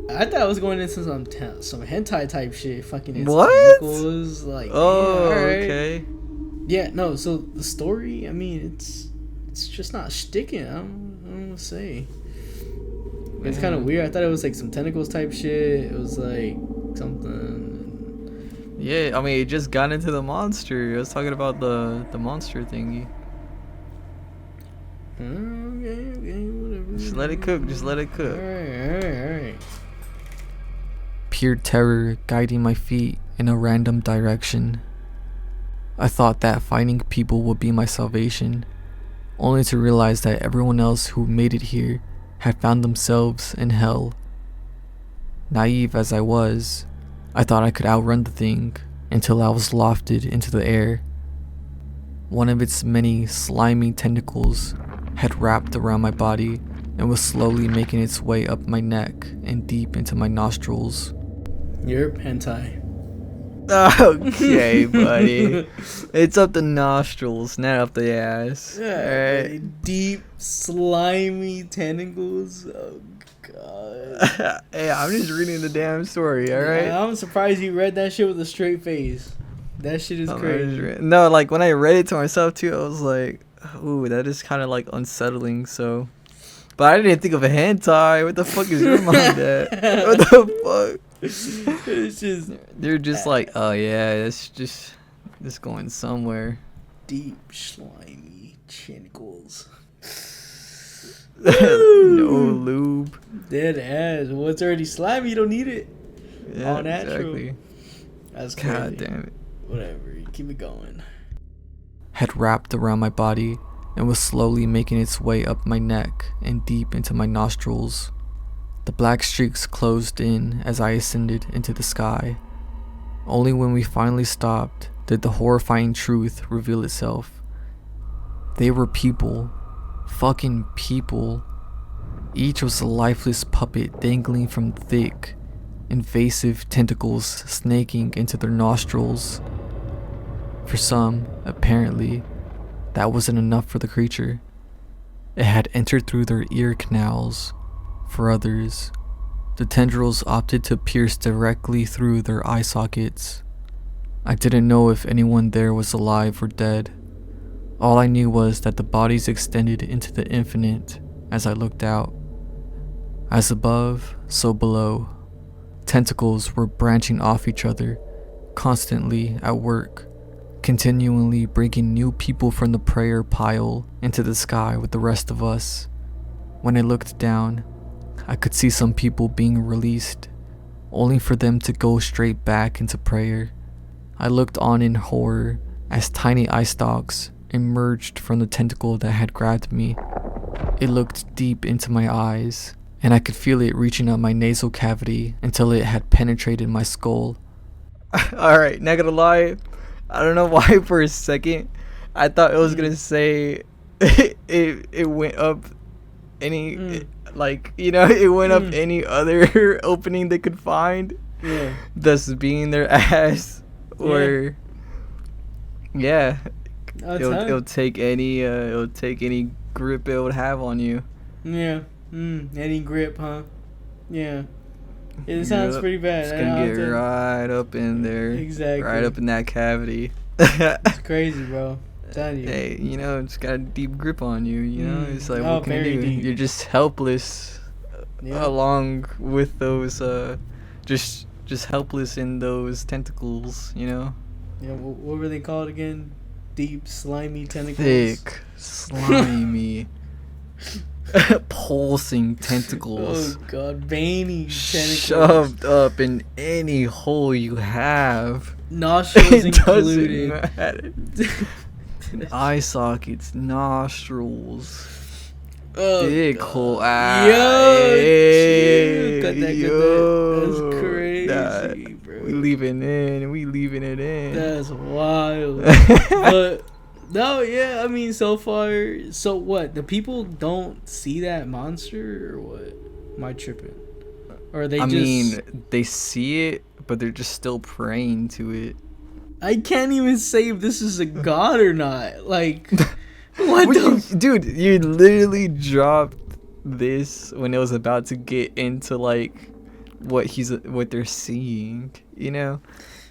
[SPEAKER 2] I thought I was going into some hentai type shit. Fucking
[SPEAKER 1] What?
[SPEAKER 2] tentacles, like,
[SPEAKER 1] Oh,
[SPEAKER 2] yeah, alright.
[SPEAKER 1] okay.
[SPEAKER 2] Yeah, no. So the story, I mean, it's just not sticking. I don't know what to say. It's kind of weird. I thought it was like some tentacles type shit. It was like something.
[SPEAKER 1] Yeah, I mean, it just got into the monster. I was talking about the monster thingy.
[SPEAKER 2] Okay, whatever.
[SPEAKER 1] Just let it cook. Just let it cook.
[SPEAKER 2] Alright.
[SPEAKER 1] Pure terror guiding my feet in a random direction. I thought that finding people would be my salvation, only to realize that everyone else who made it here had found themselves in hell. Naive as I was, I thought I could outrun the thing until I was lofted into the air. One of its many slimy tentacles had wrapped around my body and was slowly making its way up my neck and deep into my nostrils.
[SPEAKER 2] You're hentai.
[SPEAKER 1] Okay, buddy. It's up the nostrils, not up the ass.
[SPEAKER 2] Yeah,
[SPEAKER 1] Alright.
[SPEAKER 2] deep, slimy tentacles. Oh god.
[SPEAKER 1] Hey, I'm just reading the damn story, alright?
[SPEAKER 2] Yeah, I'm surprised you read that shit with a straight face. That shit is crazy.
[SPEAKER 1] No, like when I read it to myself too, I was like, ooh, that is kind of like unsettling, so. But I didn't think of a hentai. What the fuck is your mind at? What the fuck?
[SPEAKER 2] It's just
[SPEAKER 1] They're just like, oh yeah, it's just going somewhere.
[SPEAKER 2] deep, slimy tentacles.
[SPEAKER 1] No lube.
[SPEAKER 2] Dead ass. Well, it's already slimy. You don't need it.
[SPEAKER 1] Yeah,
[SPEAKER 2] All natural.
[SPEAKER 1] exactly.
[SPEAKER 2] That's crazy.
[SPEAKER 1] God damn it.
[SPEAKER 2] Whatever. Keep it going.
[SPEAKER 1] Had wrapped around my body and was slowly making its way up my neck and deep into my nostrils. The black streaks closed in as I ascended into the sky. Only when we finally stopped did the horrifying truth reveal itself. They were people. Fucking people. Each was a lifeless puppet dangling from thick, invasive tentacles snaking into their nostrils. For some, apparently, that wasn't enough for the creature. It had entered through their ear canals. For others, the tendrils opted to pierce directly through their eye sockets. I didn't know if anyone there was alive or dead. All I knew was that the bodies extended into the infinite as I looked out. As above, so below. Tentacles were branching off each other, constantly at work, continually bringing new people from the prayer pile into the sky with the rest of us. When I looked down, I could see some people being released, only for them to go straight back into prayer. I looked on in horror as tiny eye stalks emerged from the tentacle that had grabbed me, It looked deep into my eyes, and I could feel it reaching up my nasal cavity until it had penetrated my skull.
[SPEAKER 3] Alright, not gonna lie. I don't know why for a second I thought it was gonna say it went up any like, you know, it went up any other opening they could find.
[SPEAKER 2] Yeah.
[SPEAKER 3] Thus being their ass. Or yeah. It'll take any grip it would have on you.
[SPEAKER 2] Yeah. Any grip, huh? Yeah. It sounds pretty bad.
[SPEAKER 3] It's gonna get right up in there.
[SPEAKER 2] Exactly.
[SPEAKER 3] Right up in that cavity.
[SPEAKER 2] It's crazy, bro. I'm telling you.
[SPEAKER 3] Hey, you know, it's got a deep grip on you. You know, it's like, what can you do?
[SPEAKER 2] Deep.
[SPEAKER 3] You're just helpless, along with those, just helpless in those tentacles. You know.
[SPEAKER 2] Yeah. What were they called again? Deep, slimy tentacles.
[SPEAKER 3] Thick, slimy, pulsing tentacles.
[SPEAKER 2] Oh god, veiny tentacles.
[SPEAKER 3] Shoved up in any hole you have.
[SPEAKER 2] Nostrils
[SPEAKER 3] It doesn't
[SPEAKER 2] included.
[SPEAKER 3] matter. Eye sockets, nostrils, big hole.
[SPEAKER 2] Yo, cut that. That's crazy, bro.
[SPEAKER 3] We leaving it in.
[SPEAKER 2] That's wild. But no, yeah, I mean, so far, so what? The people don't see that monster, or what? Am I tripping? Or they
[SPEAKER 3] I
[SPEAKER 2] just?
[SPEAKER 3] mean, they see it, but they're just still praying to it.
[SPEAKER 2] I can't even say if this is a god or not. Like, what the?
[SPEAKER 3] Dude, you literally dropped this when it was about to get into like what they're seeing. You know,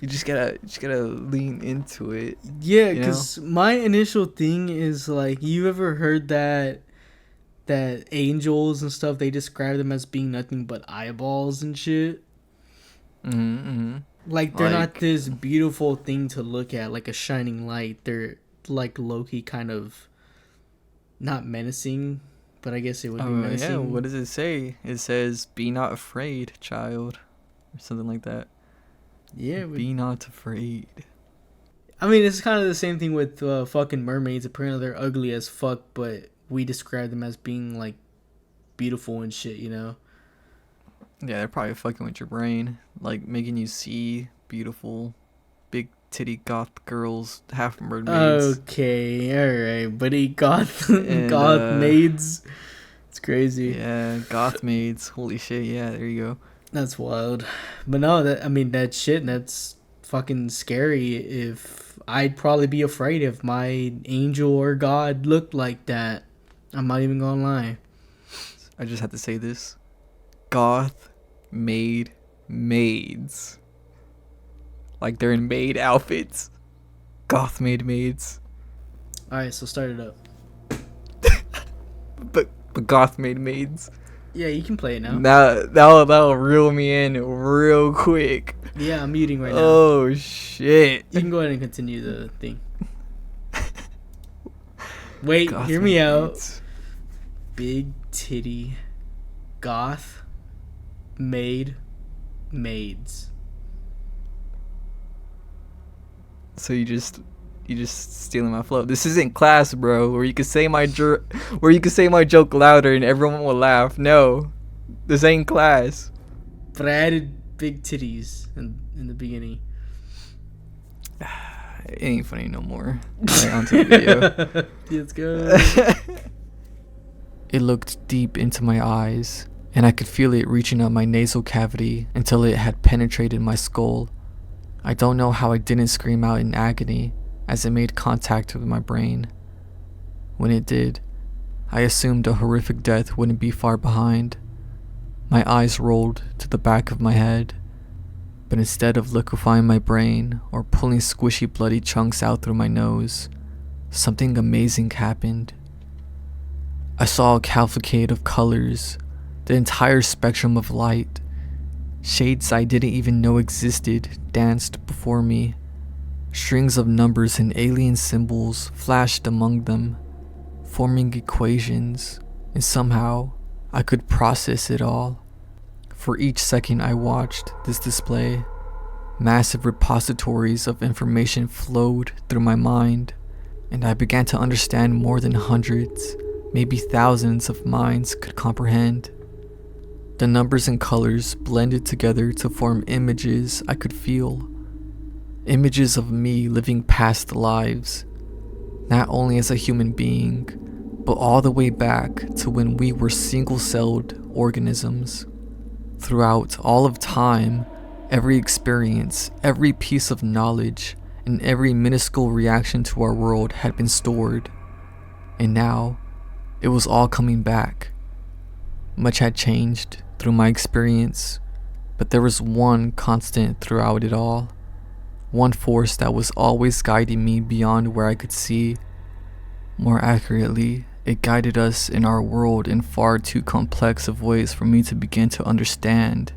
[SPEAKER 3] you just gotta lean into it.
[SPEAKER 2] Yeah, because my initial thing is like, you ever heard that angels and stuff, they describe them as being nothing but eyeballs and shit. Like, they're not this beautiful thing to look at, like a shining light. They're like low-key kind of not menacing, but I guess it would be menacing.
[SPEAKER 3] Yeah, what does it say? It says, "Be not afraid, child," or something like that.
[SPEAKER 2] Yeah,
[SPEAKER 3] be not afraid.
[SPEAKER 2] I mean, it's kind of the same thing with fucking mermaids. Apparently, they're ugly as fuck, but we describe them as being like beautiful and shit, you know?
[SPEAKER 3] Yeah, they're probably fucking with your brain, like making you see beautiful, big titty goth girls, half mermaids.
[SPEAKER 2] Okay, alright, buddy, goth maids. It's crazy.
[SPEAKER 3] Yeah, goth maids. Holy shit! Yeah, there you go.
[SPEAKER 2] That's wild. But no, that's fucking scary. If I'd probably be afraid if my angel or god looked like that. I'm not even gonna lie.
[SPEAKER 3] I just have to say this. Goth made maids. Like they're in maid outfits. Goth made maids.
[SPEAKER 2] Alright, so start it up.
[SPEAKER 3] But goth made maids.
[SPEAKER 2] Yeah, you can play it now.
[SPEAKER 3] That'll reel me in real quick.
[SPEAKER 2] Yeah, I'm muting right now.
[SPEAKER 3] Oh shit.
[SPEAKER 2] You can go ahead and continue the thing. Wait,
[SPEAKER 3] Goth
[SPEAKER 2] hear me out.
[SPEAKER 3] maids.
[SPEAKER 2] Big titty goth maids.
[SPEAKER 3] So you just stealing my flow. This isn't class, bro, where you can say my joke louder and everyone will laugh. No, this ain't class.
[SPEAKER 2] But I added big titties in the beginning.
[SPEAKER 3] It ain't funny no more. Right, onto the video.
[SPEAKER 2] Let's go.
[SPEAKER 1] It looked deep into my eyes, and I could feel it reaching up my nasal cavity until it had penetrated my skull. I don't know how I didn't scream out in agony as it made contact with my brain. When it did, I assumed a horrific death wouldn't be far behind. My eyes rolled to the back of my head, but instead of liquefying my brain or pulling squishy bloody chunks out through my nose, something amazing happened. I saw a cavalcade of colors, the entire spectrum of light. Shades I didn't even know existed danced before me. Strings of numbers and alien symbols flashed among them, forming equations, and somehow I could process it all. For each second I watched this display, massive repositories of information flowed through my mind, and I began to understand more than hundreds, maybe thousands of minds could comprehend. The numbers and colors blended together to form images I could feel. Images of me living past lives, not only as a human being, but all the way back to when we were single-celled organisms. Throughout all of time, every experience, every piece of knowledge, and every minuscule reaction to our world had been stored. And now, it was all coming back. Much had changed through my experience, but there was one constant throughout it all. One force that was always guiding me beyond where I could see. More accurately, it guided us in our world in far too complex of ways for me to begin to understand,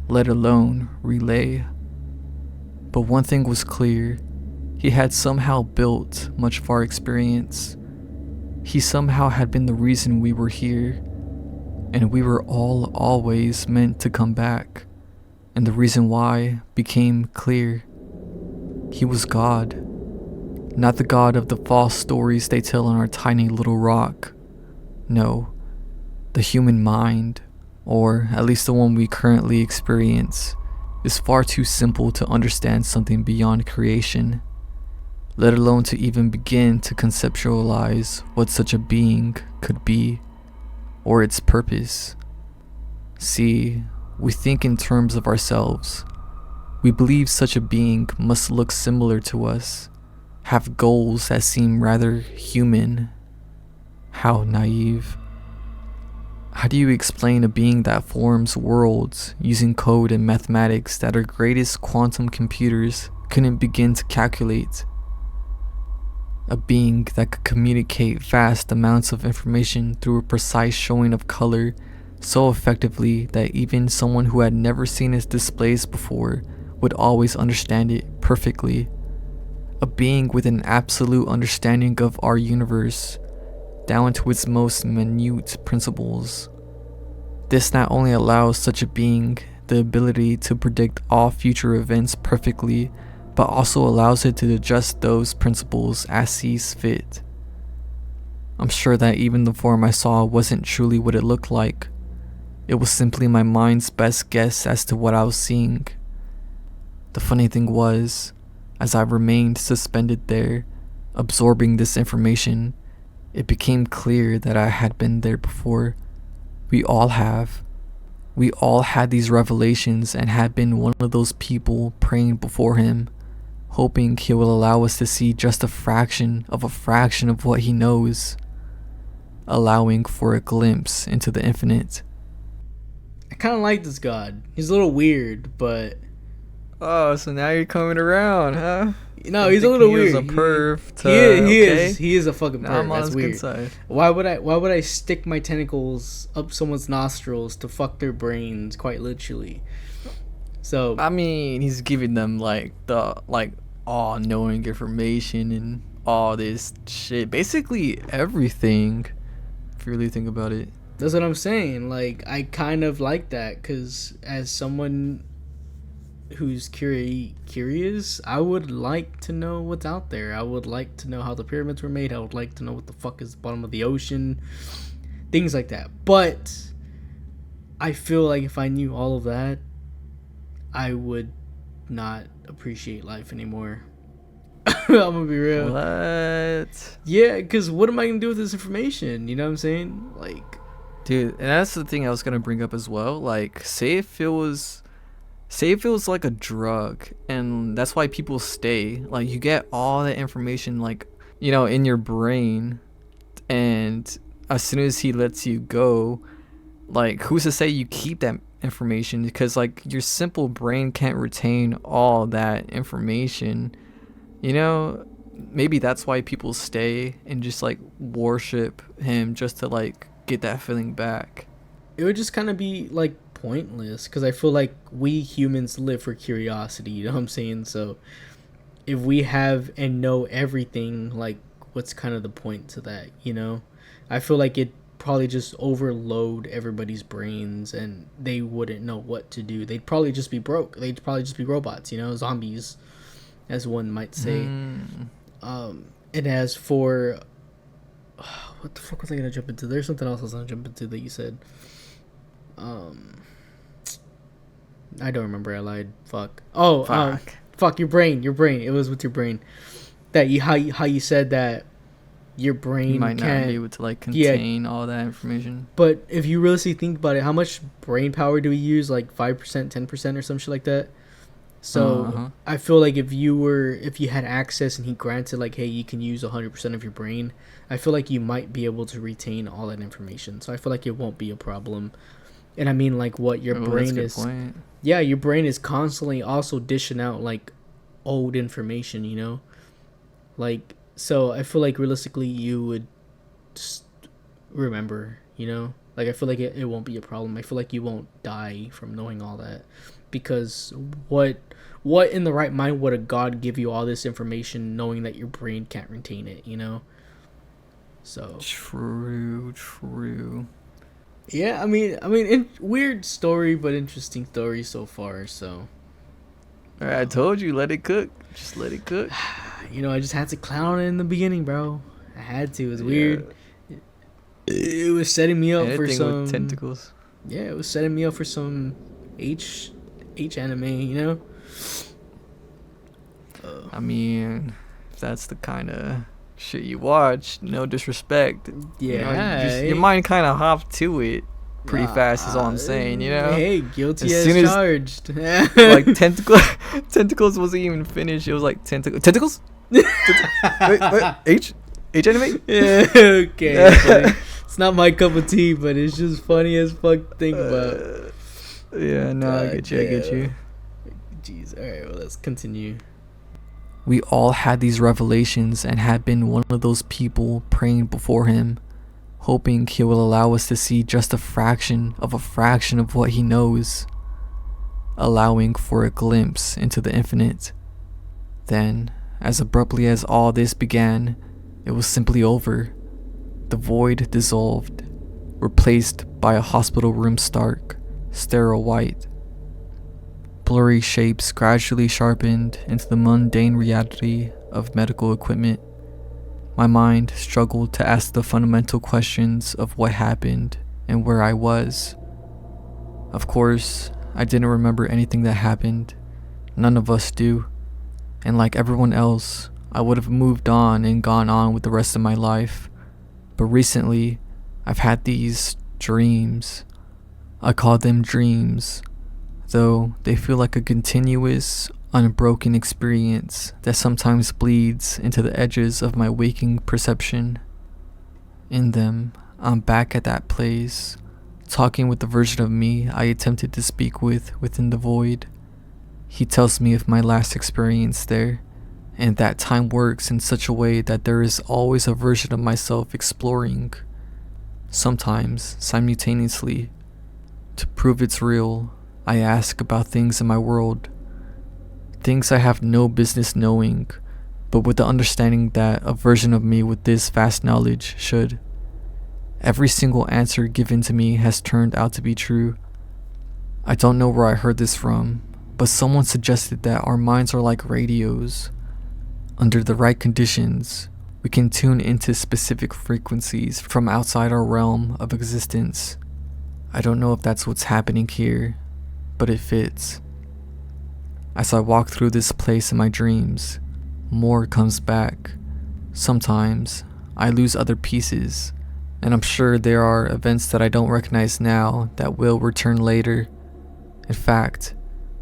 [SPEAKER 1] let alone relay. But one thing was clear: he had somehow built much of our experience. He somehow had been the reason we were here, and we were all always meant to come back, and the reason why became clear. He was God. Not the God of the false stories they tell on our tiny little rock. No, the human mind, or at least the one we currently experience, is far too simple to understand something beyond creation, let alone to even begin to conceptualize what such a being could be, or its purpose. See, we think in terms of ourselves. We believe such a being must look similar to us, have goals that seem rather human. How naive. How do you explain a being that forms worlds using code and mathematics that our greatest quantum computers couldn't begin to calculate? A being that could communicate vast amounts of information through a precise showing of color so effectively that even someone who had never seen its displays before would always understand it perfectly. A being with an absolute understanding of our universe, down to its most minute principles. This not only allows such a being the ability to predict all future events perfectly, but also allows it to adjust those principles as sees fit. I'm sure that even the form I saw wasn't truly what it looked like. It was simply my mind's best guess as to what I was seeing. The funny thing was, as I remained suspended there, absorbing this information, it became clear that I had been there before. We all have. We all had these revelations and had been one of those people praying before him, hoping he will allow us to see just a fraction of what he knows, allowing for a glimpse into the infinite.
[SPEAKER 2] I kind of like this God. He's a little weird, but...
[SPEAKER 3] Oh, so now you're coming around, huh?
[SPEAKER 2] No, he's a little weird.
[SPEAKER 3] He was a perv.
[SPEAKER 2] He is a fucking
[SPEAKER 3] now
[SPEAKER 2] perv.
[SPEAKER 3] I'm on
[SPEAKER 2] That's
[SPEAKER 3] his
[SPEAKER 2] weird.
[SPEAKER 3] good side.
[SPEAKER 2] Why would I stick my tentacles up someone's nostrils to fuck their brains, quite literally? So
[SPEAKER 3] I mean, he's giving them all-knowing information and all this shit. Basically everything, if you really think about it.
[SPEAKER 2] that's what I'm saying. Like, I kind of like that, because as someone who's curious, I would like to know what's out there. I would like to know how the pyramids were made. I would like to know what the fuck is the bottom of the ocean, things like that. But I feel like if I knew all of that, I would not appreciate life anymore. I'm gonna be real.
[SPEAKER 3] What?
[SPEAKER 2] Yeah, because what am I gonna do with this information? You know what I'm saying? Like,
[SPEAKER 1] Dude, and that's the thing I was gonna bring up as well. Like, say if it was like a drug, and that's why people stay. Like, you get all the information, like, you know, in your brain, and as soon as he lets you go, like, who's to say you keep that information? Because, like, your simple brain can't retain all that information. You know, maybe that's why people stay and just, like, worship him just to, like, get that feeling back.
[SPEAKER 2] it would just kind of be like pointless, because I feel like we humans live for curiosity, you know what I'm saying? So if we have and know everything, like, what's kind of the point to that, you know? I feel like it probably just overload everybody's brains, and they wouldn't know what to do. They'd probably just be broke. They'd probably just be robots, you know, zombies, as one might say. And as for what the fuck was I gonna jump into? There's something else I was gonna jump into that you said. I don't remember. I lied. Fuck. Oh, fuck your brain. Your brain. It was with your brain. That how you said that your brain
[SPEAKER 3] You might not
[SPEAKER 2] can't
[SPEAKER 3] be able to like contain all that information.
[SPEAKER 2] But if you really think about it, how much brain power do we use? Like 5%, 10%, or some shit like that. So I feel like if you had access and he granted like, hey, you can use 100% of your brain, I feel like you might be able to retain all that information. So I feel like it won't be a problem. And I mean, like, what your brain is.
[SPEAKER 3] Point.
[SPEAKER 2] Yeah, your brain is constantly also dishing out like old information, you know? Like, so I feel like realistically you would just remember, you know? Like, I feel like it won't be a problem. I feel like you won't die from knowing all that. Because what in the right mind would a God give you all this information knowing that your brain can't retain it, you know? So
[SPEAKER 3] True.
[SPEAKER 2] yeah, I mean, weird story, but interesting story so far. So,
[SPEAKER 3] All right, I told you, let it cook. Just let it cook.
[SPEAKER 2] you know, I just had to clown it in the beginning, bro. I had to. It was weird. It was setting me up for some
[SPEAKER 3] with tentacles.
[SPEAKER 2] Yeah, it was setting me up for some H anime, you know.
[SPEAKER 3] I mean, if that's the kind of shit you watch, no disrespect.
[SPEAKER 2] Yeah,
[SPEAKER 3] your mind kind of hopped to it pretty fast. Is all I'm saying. You know.
[SPEAKER 2] Hey, guilty
[SPEAKER 3] as
[SPEAKER 2] as
[SPEAKER 3] soon as-
[SPEAKER 2] charged.
[SPEAKER 3] Like tentacles wasn't even finished. It was like tentacles. Wait, H anime.
[SPEAKER 2] Yeah, okay. Funny. It's not my cup of tea, but it's just funny as fuck to think about.
[SPEAKER 3] Yeah, no, I get you.
[SPEAKER 2] Jeez, alright, well, let's continue.
[SPEAKER 1] We all had these revelations and had been one of those people praying before him, hoping he will allow us to see just a fraction of what he knows, allowing for a glimpse into the infinite. Then, as abruptly as all this began, it was simply over. The void dissolved, replaced by a hospital room stark, sterile white. Blurry shapes gradually sharpened into the mundane reality of medical equipment. My mind struggled to ask the fundamental questions of what happened and where I was. Of course, I didn't remember anything that happened. None of us do. And like everyone else, I would have moved on and gone on with the rest of my life. But recently, I've had these dreams. I call them dreams, though they feel like a continuous, unbroken experience that sometimes bleeds into the edges of my waking perception. In them, I'm back at that place, talking with the version of me I attempted to speak with within the void. He tells me of my last experience there, and that time works in such a way that there is always a version of myself exploring, sometimes simultaneously. To prove it's real, I ask about things in my world, things I have no business knowing, but with the understanding that a version of me with this vast knowledge should. Every single answer given to me has turned out to be true. I don't know where I heard this from, but someone suggested that our minds are like radios. Under the right conditions, we can tune into specific frequencies from outside our realm of existence. I don't know if that's what's happening here, but it fits. As I walk through this place in my dreams, more comes back. Sometimes, I lose other pieces, and I'm sure there are events that I don't recognize now that will return later. In fact,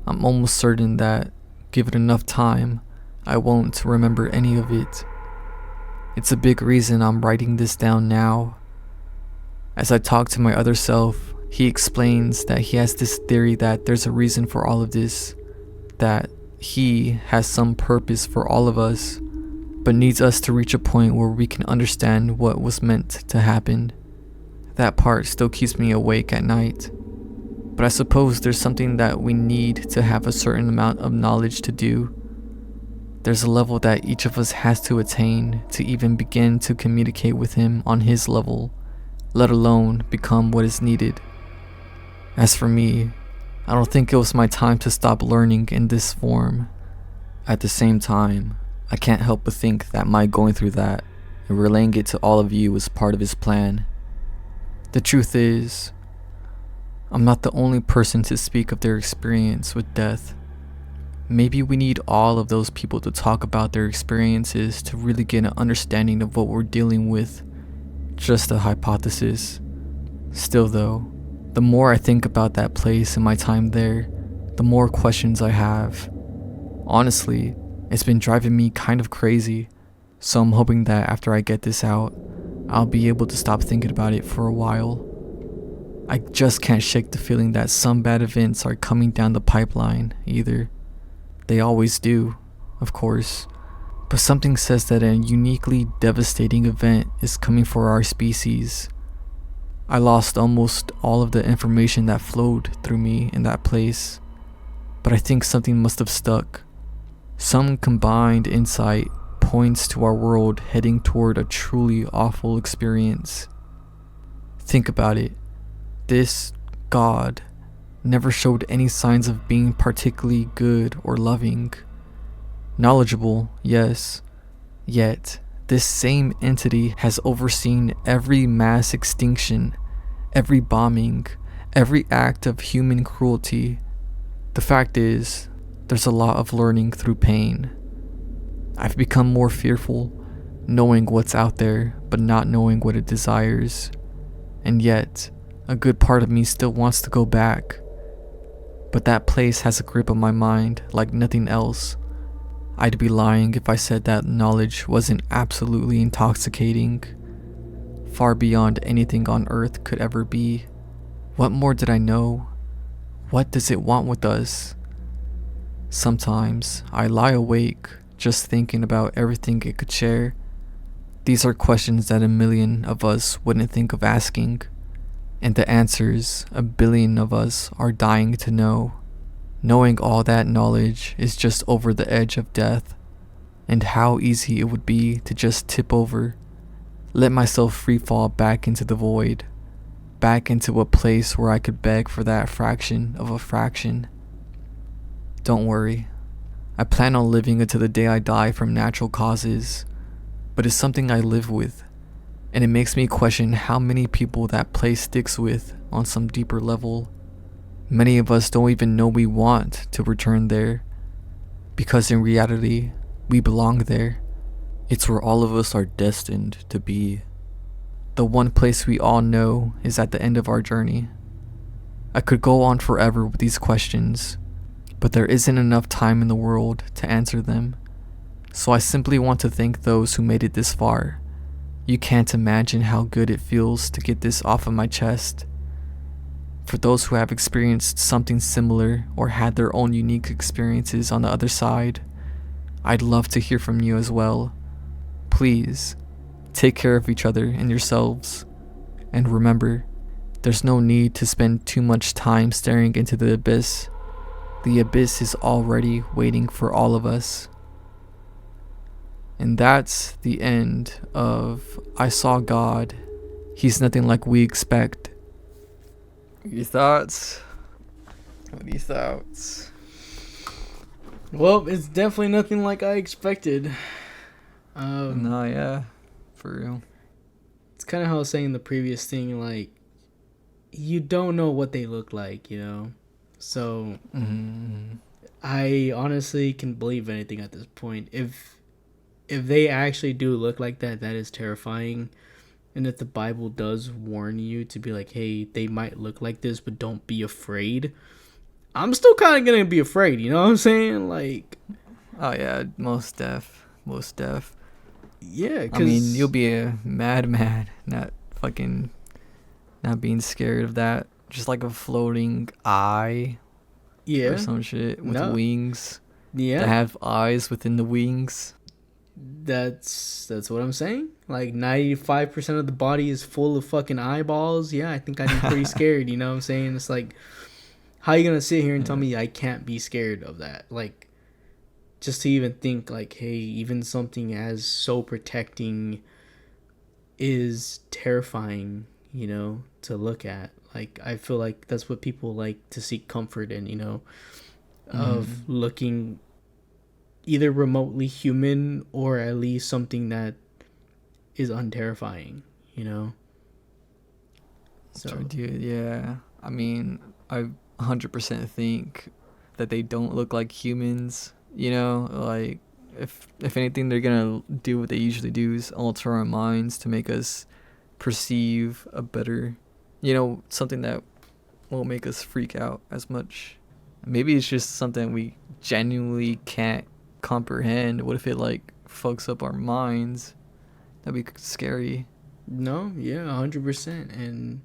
[SPEAKER 1] I'm almost certain that, given enough time, I won't remember any of it. It's a big reason I'm writing this down now. As I talk to my other self, he explains that he has this theory that there's a reason for all of this, that he has some purpose for all of us, but needs us to reach a point where we can understand what was meant to happen. That part still keeps me awake at night. But I suppose there's something that we need to have a certain amount of knowledge to do. There's a level that each of us has to attain to even begin to communicate with him on his level, let alone become what is needed. As for me, I don't think it was my time to stop learning in this form. At the same time, I can't help but think that my going through that and relaying it to all of you was part of his plan. The truth is, I'm not the only person to speak of their experience with death. Maybe we need all of those people to talk about their experiences to really get an understanding of what we're dealing with. Just a hypothesis. Still though, the more I think about that place and my time there, the more questions I have. Honestly, it's been driving me kind of crazy, so I'm hoping that after I get this out, I'll be able to stop thinking about it for a while. I just can't shake the feeling that some bad events are coming down the pipeline either. They always do, of course, but something says that a uniquely devastating event is coming for our species. I lost almost all of the information that flowed through me in that place, but I think something must have stuck. Some combined insight points to our world heading toward a truly awful experience. Think about it. This God never showed any signs of being particularly good or loving. Knowledgeable, yes. Yet, this same entity has overseen every mass extinction, every bombing, every act of human cruelty. The fact is, there's a lot of learning through pain. I've become more fearful, knowing what's out there, but not knowing what it desires. And yet, a good part of me still wants to go back. But that place has a grip on my mind like nothing else. I'd be lying if I said that knowledge wasn't absolutely intoxicating, far beyond anything on earth could ever be. What more did I know? What does it want with us? Sometimes I lie awake just thinking about everything it could share. These are questions that a million of us wouldn't think of asking, and the answers a billion of us are dying to know. Knowing all that knowledge is just over the edge of death, and how easy it would be to just tip over, let myself free fall back into the void, back into a place where I could beg for that fraction of a fraction. Don't worry, I plan on living until the day I die from natural causes, but it's something I live with, and it makes me question how many people that place sticks with on some deeper level. Many of us don't even know we want to return there, because in reality, we belong there. It's where all of us are destined to be. The one place we all know is at the end of our journey. I could go on forever with these questions, but there isn't enough time in the world to answer them. So I simply want to thank those who made it this far. You can't imagine how good it feels to get this off of my chest. For those who have experienced something similar or had their own unique experiences on the other side, I'd love to hear from you as well. Please, take care of each other and yourselves. And remember, there's no need to spend too much time staring into the abyss. The abyss is already waiting for all of us. And that's the end of I Saw God. He's nothing like we expect.
[SPEAKER 3] Your thoughts? What are your thoughts?
[SPEAKER 2] Well, it's definitely nothing like I expected.
[SPEAKER 3] No, yeah, for real.
[SPEAKER 2] It's kind of how I was saying in the previous thing, like, you don't know what they look like, you know? So, I honestly can believe anything at this point. If they actually do look like that, that is terrifying. And if the Bible does warn you to be like, hey, they might look like this, but don't be afraid, I'm still kind of going to be afraid, you know what I'm saying? Like,
[SPEAKER 3] oh yeah, most def.
[SPEAKER 2] Yeah,
[SPEAKER 3] I mean, you'll be a madman, not being scared of that. Just like a floating eye, or some shit with wings.
[SPEAKER 2] Yeah,
[SPEAKER 3] that have eyes within the wings.
[SPEAKER 2] That's what I'm saying. Like 95% of the body is full of fucking eyeballs. Yeah, I think I'd be pretty scared. You know what I'm saying? It's like, how are you gonna sit here and tell me I can't be scared of that? Like, just to even think like, hey, even something as so protecting is terrifying, you know, to look at. Like, I feel like that's what people like to seek comfort in, you know, of looking either remotely human or at least something that is unterrifying, you know.
[SPEAKER 1] So,
[SPEAKER 2] So
[SPEAKER 1] dude, yeah. I mean, I 100% think that they don't look like humans. You know, like if anything, they're gonna do what they usually do is alter our minds to make us perceive a better, something that won't make us freak out as much. Maybe it's just something we genuinely can't comprehend. What if it like fucks up our minds? That'd be scary.
[SPEAKER 2] no, yeah, 100%. And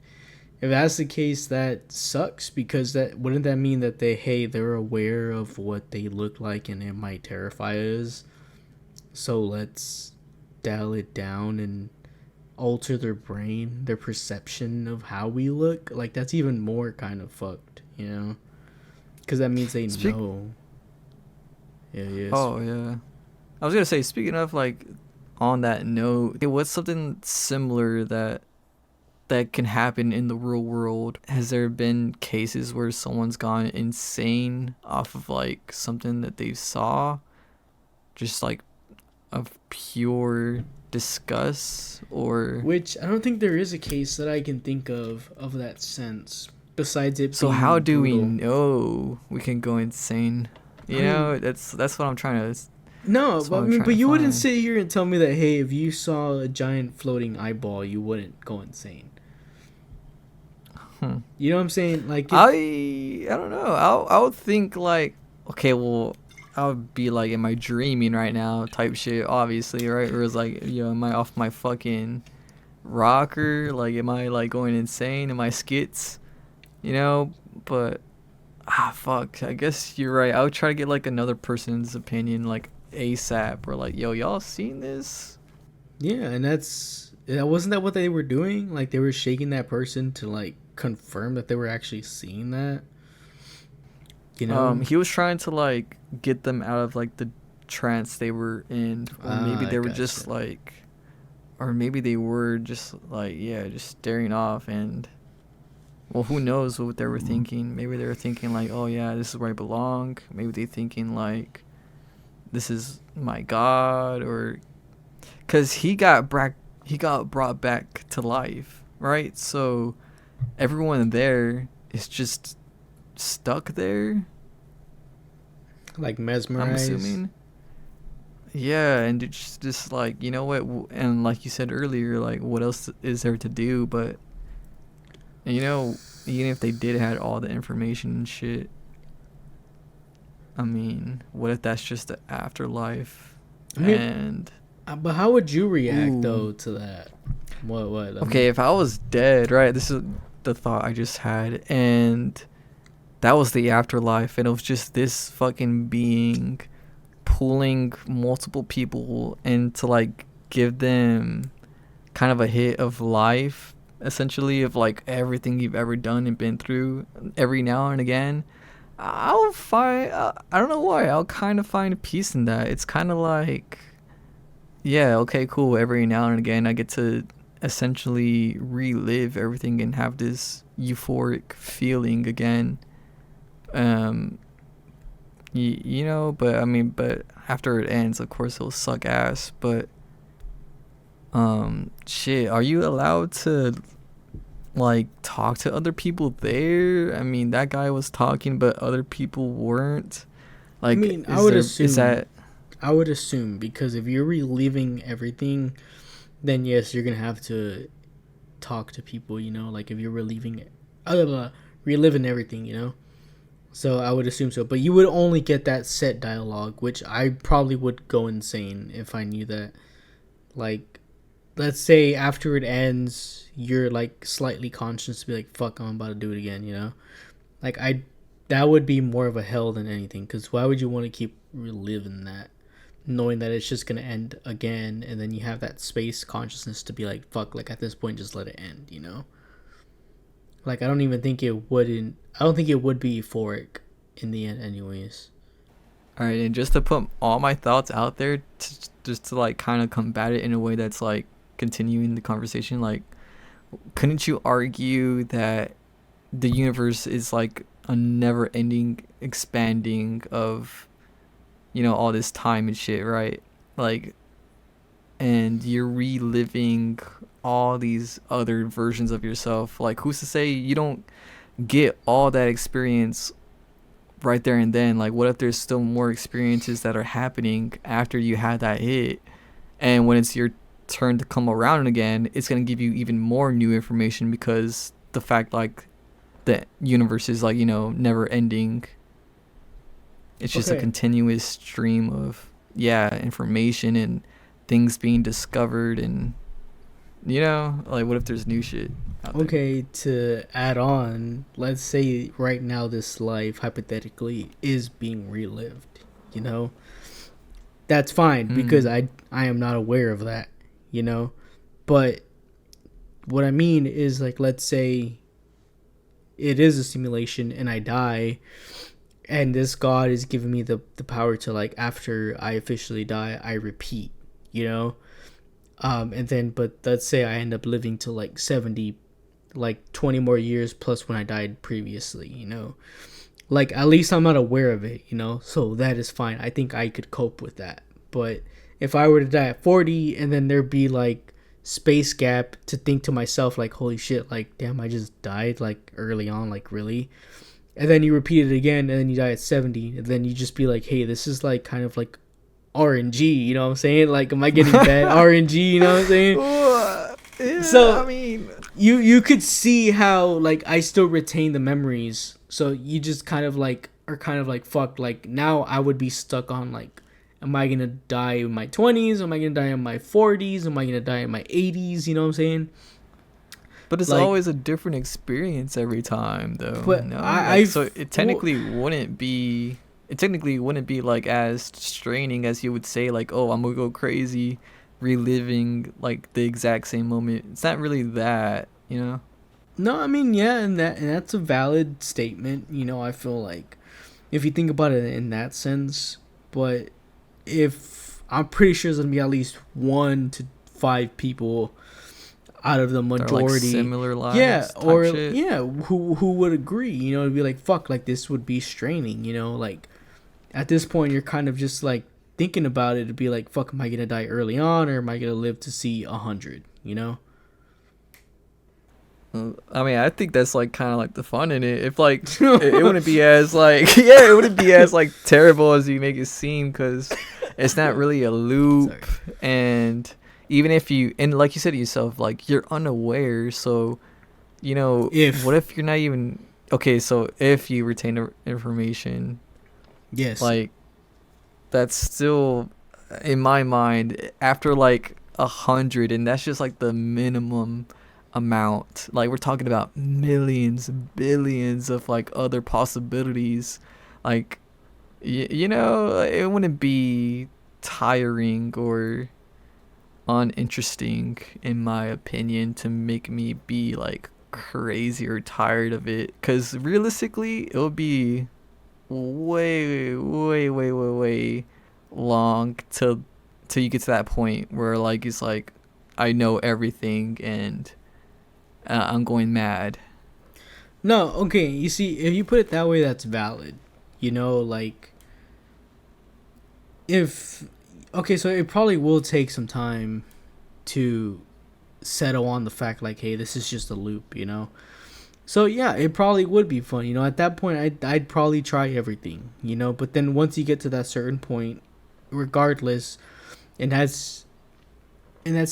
[SPEAKER 2] if that's the case, that sucks, because that wouldn't that mean that they're aware of what they look like and it might terrify us. So let's dial it down and alter their brain, their perception of how we look. Like that's even more kind of fucked, you know? Because that means they know. Yeah, yes.
[SPEAKER 1] Oh yeah. I was gonna say, speaking of like, on that note, what's something similar that can happen in the real world? Has there been cases where someone's gone insane off of like something that they saw, just like of pure disgust, or
[SPEAKER 2] Which I don't think there is a case that I can think of that sense. Besides it
[SPEAKER 1] so
[SPEAKER 2] being
[SPEAKER 1] how do we
[SPEAKER 2] brutal.
[SPEAKER 1] know we can go insane? That's what I'm trying to.
[SPEAKER 2] No,
[SPEAKER 1] That's
[SPEAKER 2] but
[SPEAKER 1] what
[SPEAKER 2] I
[SPEAKER 1] I'm
[SPEAKER 2] mean,
[SPEAKER 1] trying
[SPEAKER 2] but
[SPEAKER 1] to
[SPEAKER 2] you wouldn't
[SPEAKER 1] find.
[SPEAKER 2] sit here and tell me that, hey, if you saw a giant floating eyeball, you wouldn't go insane. You know what I'm saying? Like,
[SPEAKER 1] I don't know. I would think like, okay, well, I would be like, am I dreaming right now? Type shit, obviously, right? Or is like, am I off my fucking rocker? Like, am I like going insane? Am I skits? But fuck. I guess you're right. I would try to get like another person's opinion, like ASAP, or like, yo, y'all seen this?
[SPEAKER 2] yeah, and that wasn't that what they were doing? Like they were shaking that person to like confirm that they were actually seeing that. You know?
[SPEAKER 1] He was trying to like get them out of like the trance they were in, or maybe
[SPEAKER 2] I
[SPEAKER 1] they were
[SPEAKER 2] gotcha.
[SPEAKER 1] just like, or maybe they were just like, yeah, just staring off, and well, who knows what they were thinking? Maybe they were thinking like, oh yeah, this is where I belong. Maybe they thinking like, this is my god, or because he got brought back to life, right? So everyone there is just stuck there.
[SPEAKER 2] Like
[SPEAKER 1] I'm
[SPEAKER 2] mesmerized.
[SPEAKER 1] assuming. Yeah, and it's just like, you know what, and like you said earlier, like what else is there to do? But even if they did had all the information and shit, I mean, what if that's just the afterlife?
[SPEAKER 2] I mean,
[SPEAKER 1] And
[SPEAKER 2] but how would you react
[SPEAKER 1] ooh,
[SPEAKER 2] though to that? What? I
[SPEAKER 1] okay,
[SPEAKER 2] mean,
[SPEAKER 1] if I was dead, right? This is the thought I just had, and that was the afterlife, and it was just this fucking being pulling multiple people and to like give them kind of a hit of life, essentially, of like everything you've ever done and been through every now and again. I'll find I don't know why, I'll kind of find peace in that. It's kind of like, yeah, okay, cool, every now and again I get to essentially relive everything and have this euphoric feeling again. um but I mean, but after it ends, of course it'll suck ass. But shit, are you allowed to like talk to other people there? I mean, that guy was talking, but other people weren't.
[SPEAKER 2] I
[SPEAKER 1] Like,
[SPEAKER 2] mean, I would
[SPEAKER 1] is
[SPEAKER 2] assume.
[SPEAKER 1] that
[SPEAKER 2] I would assume because if you're reliving everything, then yes, you're gonna have to talk to people. You know, like if you're reliving everything. You know. So I would assume so, but you would only get that set dialogue, which I probably would go insane if I knew that. Like, let's say after it ends, you're like slightly conscious to be like, "Fuck, I'm about to do it again," you know? Like that would be more of a hell than anything. Because why would you want to keep reliving that, knowing that it's just gonna end again, and then you have that space consciousness to be like, "Fuck," like at this point, just let it end, you know? Like I don't even think it wouldn't. I don't think it would be euphoric in the end, anyways.
[SPEAKER 1] all right? And just to put all my thoughts out there, just to like kind of combat it in a way that's like continuing the conversation, like, couldn't you argue that the universe is like a never ending expanding of all this time and shit, right? Like, and you're reliving all these other versions of yourself. Like, who's to say you don't get all that experience right there and then? Like, what if there's still more experiences that are happening after you had that hit, and when it's your turn to come around again, it's going to give you even more new information, because the fact, like, the universe is, like, you know, never ending. It's just a
[SPEAKER 2] Okay.
[SPEAKER 1] continuous stream of information and things being discovered, and you know, like, what if there's new shit out there?
[SPEAKER 2] Okay, to add on, let's say right now this life hypothetically is being relived, you know? That's fine because I am not aware of that, you know? But what I mean is, like, let's say it is a simulation and I die, and this god is giving me the power to, like, after I officially die, I repeat, you know? And then, but let's say I end up living to like 70, like 20 more years plus when I died previously, you know? Like, at least I'm not aware of it, you know? So that is fine. I think I could cope with that. But if I were to die at 40 and then there'd be like space gap to think to myself, like, holy shit, like, damn, I just died like early on, like, really? And then you repeat it again and then you die at 70, and then you just be like, hey, this is like kind of like RNG, you know what I'm saying? Like, am I getting bad RNG, you know what I'm saying?
[SPEAKER 3] Yeah,
[SPEAKER 2] So
[SPEAKER 3] I mean,
[SPEAKER 2] you could see how, like, I still retain the memories. So you just kind of like are kind of like fucked. Like, now I would be stuck on, like, am I gonna die in my 20s? Am I gonna die in my 40s? Am I gonna die in my 80s? You know what I'm saying?
[SPEAKER 1] But it's
[SPEAKER 2] Like,
[SPEAKER 1] always a different experience every time, though.
[SPEAKER 2] but
[SPEAKER 1] No,
[SPEAKER 2] I
[SPEAKER 1] so it technically wouldn't be. It technically wouldn't be like as straining as you would say, like, oh, I'm gonna go crazy, reliving like the exact same moment. It's not really that, you know.
[SPEAKER 2] no, I mean, yeah, and that's a valid statement. You know, I feel like if you think about it in that sense, but if I'm pretty sure there's gonna be at least 1 to 5 people out of the
[SPEAKER 1] They're like
[SPEAKER 2] majority,
[SPEAKER 1] similar
[SPEAKER 2] yeah,
[SPEAKER 1] lives type
[SPEAKER 2] or
[SPEAKER 1] shit.
[SPEAKER 2] yeah, who would agree, you know, to be like, fuck, like, this would be straining, you know? Like, at this point you're kind of just like thinking about it to be like, fuck, am I gonna die early on, or am I gonna live to see 100, you know?
[SPEAKER 1] I mean, I think that's like kind of like the fun in it. If like it wouldn't be as like it wouldn't be as like terrible as you make it seem, because it's not really a loop.
[SPEAKER 2] Sorry.
[SPEAKER 1] And even if you, and like you said to yourself, like, you're unaware, so you know,
[SPEAKER 2] If
[SPEAKER 1] what if you're not even okay? So if you retain the information,
[SPEAKER 2] yes,
[SPEAKER 1] like, that's still, in my mind, after like 100, and that's just like the minimum amount. Like, we're talking about millions, billions of like other possibilities. Like, you know, it wouldn't be tiring or uninteresting, in my opinion, to make me be like crazy or tired of it. Because realistically, it would be way, way, way, way, way long till you get to that point where, like, it's like, I know everything, and I'm going mad.
[SPEAKER 2] no, okay, you see, if you put it that way, that's valid, you know? Like, if okay, so it probably will take some time to settle on the fact, like, hey, this is just a loop, you know? So yeah, it probably would be fun, you know. At that point, I'd probably try everything, you know. But then once you get to that certain point, regardless, and that's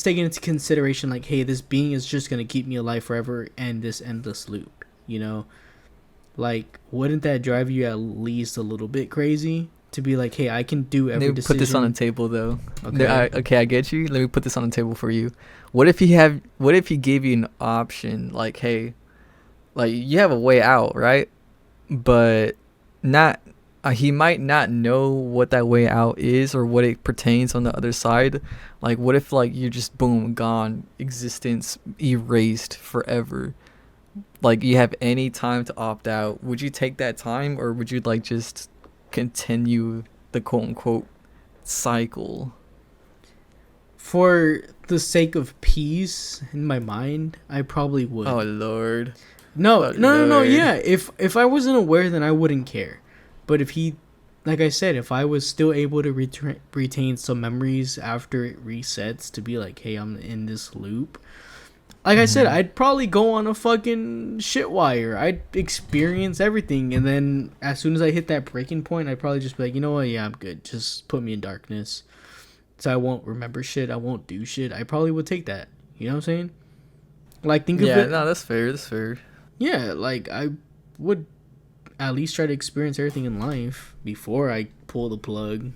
[SPEAKER 2] taking into consideration, like, hey, this being is just gonna keep me alive forever, and this endless loop, you know. Like, wouldn't that drive you at least a little bit crazy to be like, hey, I can do every
[SPEAKER 1] Let me
[SPEAKER 2] decision?
[SPEAKER 1] put this on the table, though.
[SPEAKER 2] Okay.
[SPEAKER 1] Okay, I get you. Let me put this on the table for you. What if he gave you an option, like, hey, like, you have a way out, right? But not he might not know what that way out is or what it pertains on the other side. Like, what if, like, you're just boom, gone, existence erased forever? Like, you have any time to opt out. Would you take that time, or would you, like, just continue the quote unquote cycle?
[SPEAKER 2] For the sake of peace in my mind, I probably would.
[SPEAKER 1] Oh Lord.
[SPEAKER 2] No,
[SPEAKER 1] Oh,
[SPEAKER 2] no, no, no.
[SPEAKER 1] Lord.
[SPEAKER 2] Yeah, if I wasn't aware, then I wouldn't care. But if he like I said, if I was still able to retain some memories after it resets to be like, hey, I'm in this loop. Like I said, I'd probably go on a fucking shit wire. I'd experience everything, and then as soon as I hit that breaking point, I'd probably just be like, you know what? Yeah, I'm good. Just put me in darkness, so I won't remember shit. I won't do shit. I probably would take that. You know what I'm saying? Like, think of
[SPEAKER 3] Yeah,
[SPEAKER 2] it.
[SPEAKER 3] no, that's fair. That's fair.
[SPEAKER 2] Yeah, like I would at least try to experience everything in life before I pull the plug.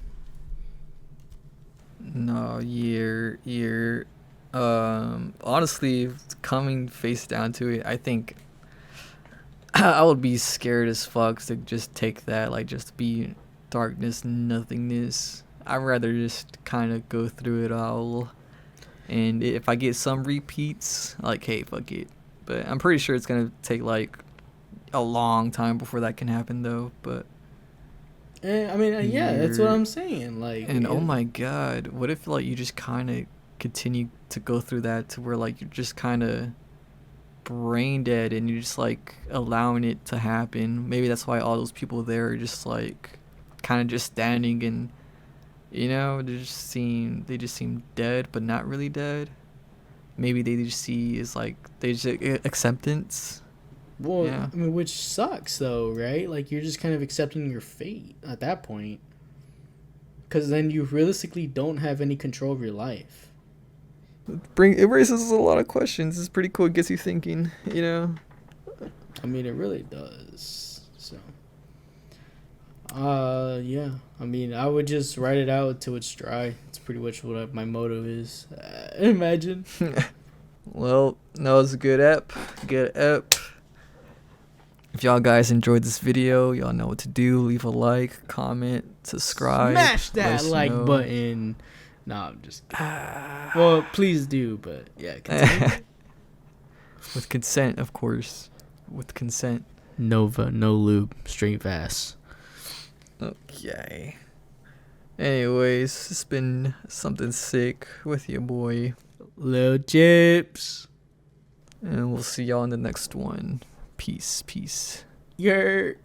[SPEAKER 3] No, you're honestly, coming face down to it, I think I would be scared as fuck to just take that, like, just be darkness, nothingness. I'd rather just kind of go through it all, and if I get some repeats, like, hey, fuck it. But I'm pretty sure it's gonna take like a long time before that can happen, though. But
[SPEAKER 2] I mean, yeah, that's what
[SPEAKER 3] You're-
[SPEAKER 2] I'm saying. Like,
[SPEAKER 3] and oh my god, what if like you just kind of continue to go through that to where like you're just kind of brain dead and you're just like allowing it to happen. Maybe that's why all those people there are just like kind of just standing and they just seem dead but not really dead. Maybe they just see is like they just acceptance.
[SPEAKER 2] well,
[SPEAKER 3] Yeah.
[SPEAKER 2] I mean, which sucks though, right? Like, you're just kind of accepting your fate at that point, because then you realistically don't have any control of your life.
[SPEAKER 3] It raises a lot of questions. It's pretty cool. It gets you thinking,
[SPEAKER 2] I mean, it really does. So, yeah. I mean, I would just write it out until it's dry. It's pretty much what my motto is. Imagine.
[SPEAKER 3] Well, that was a good app. Good app. If y'all guys enjoyed this video, y'all know what to do. Leave a like, comment, subscribe.
[SPEAKER 2] Smash
[SPEAKER 3] let
[SPEAKER 2] that
[SPEAKER 3] us
[SPEAKER 2] like
[SPEAKER 3] know.
[SPEAKER 2] button. Nah, I'm just kidding. Well, please do, but yeah, continue.
[SPEAKER 3] With consent, of course. With consent.
[SPEAKER 2] Nova, no lube, straight fast.
[SPEAKER 3] Okay. Anyways, it's been something sick with your boy.
[SPEAKER 2] Lil Chips.
[SPEAKER 3] And we'll see y'all in the next one. Peace, peace.
[SPEAKER 2] Yer.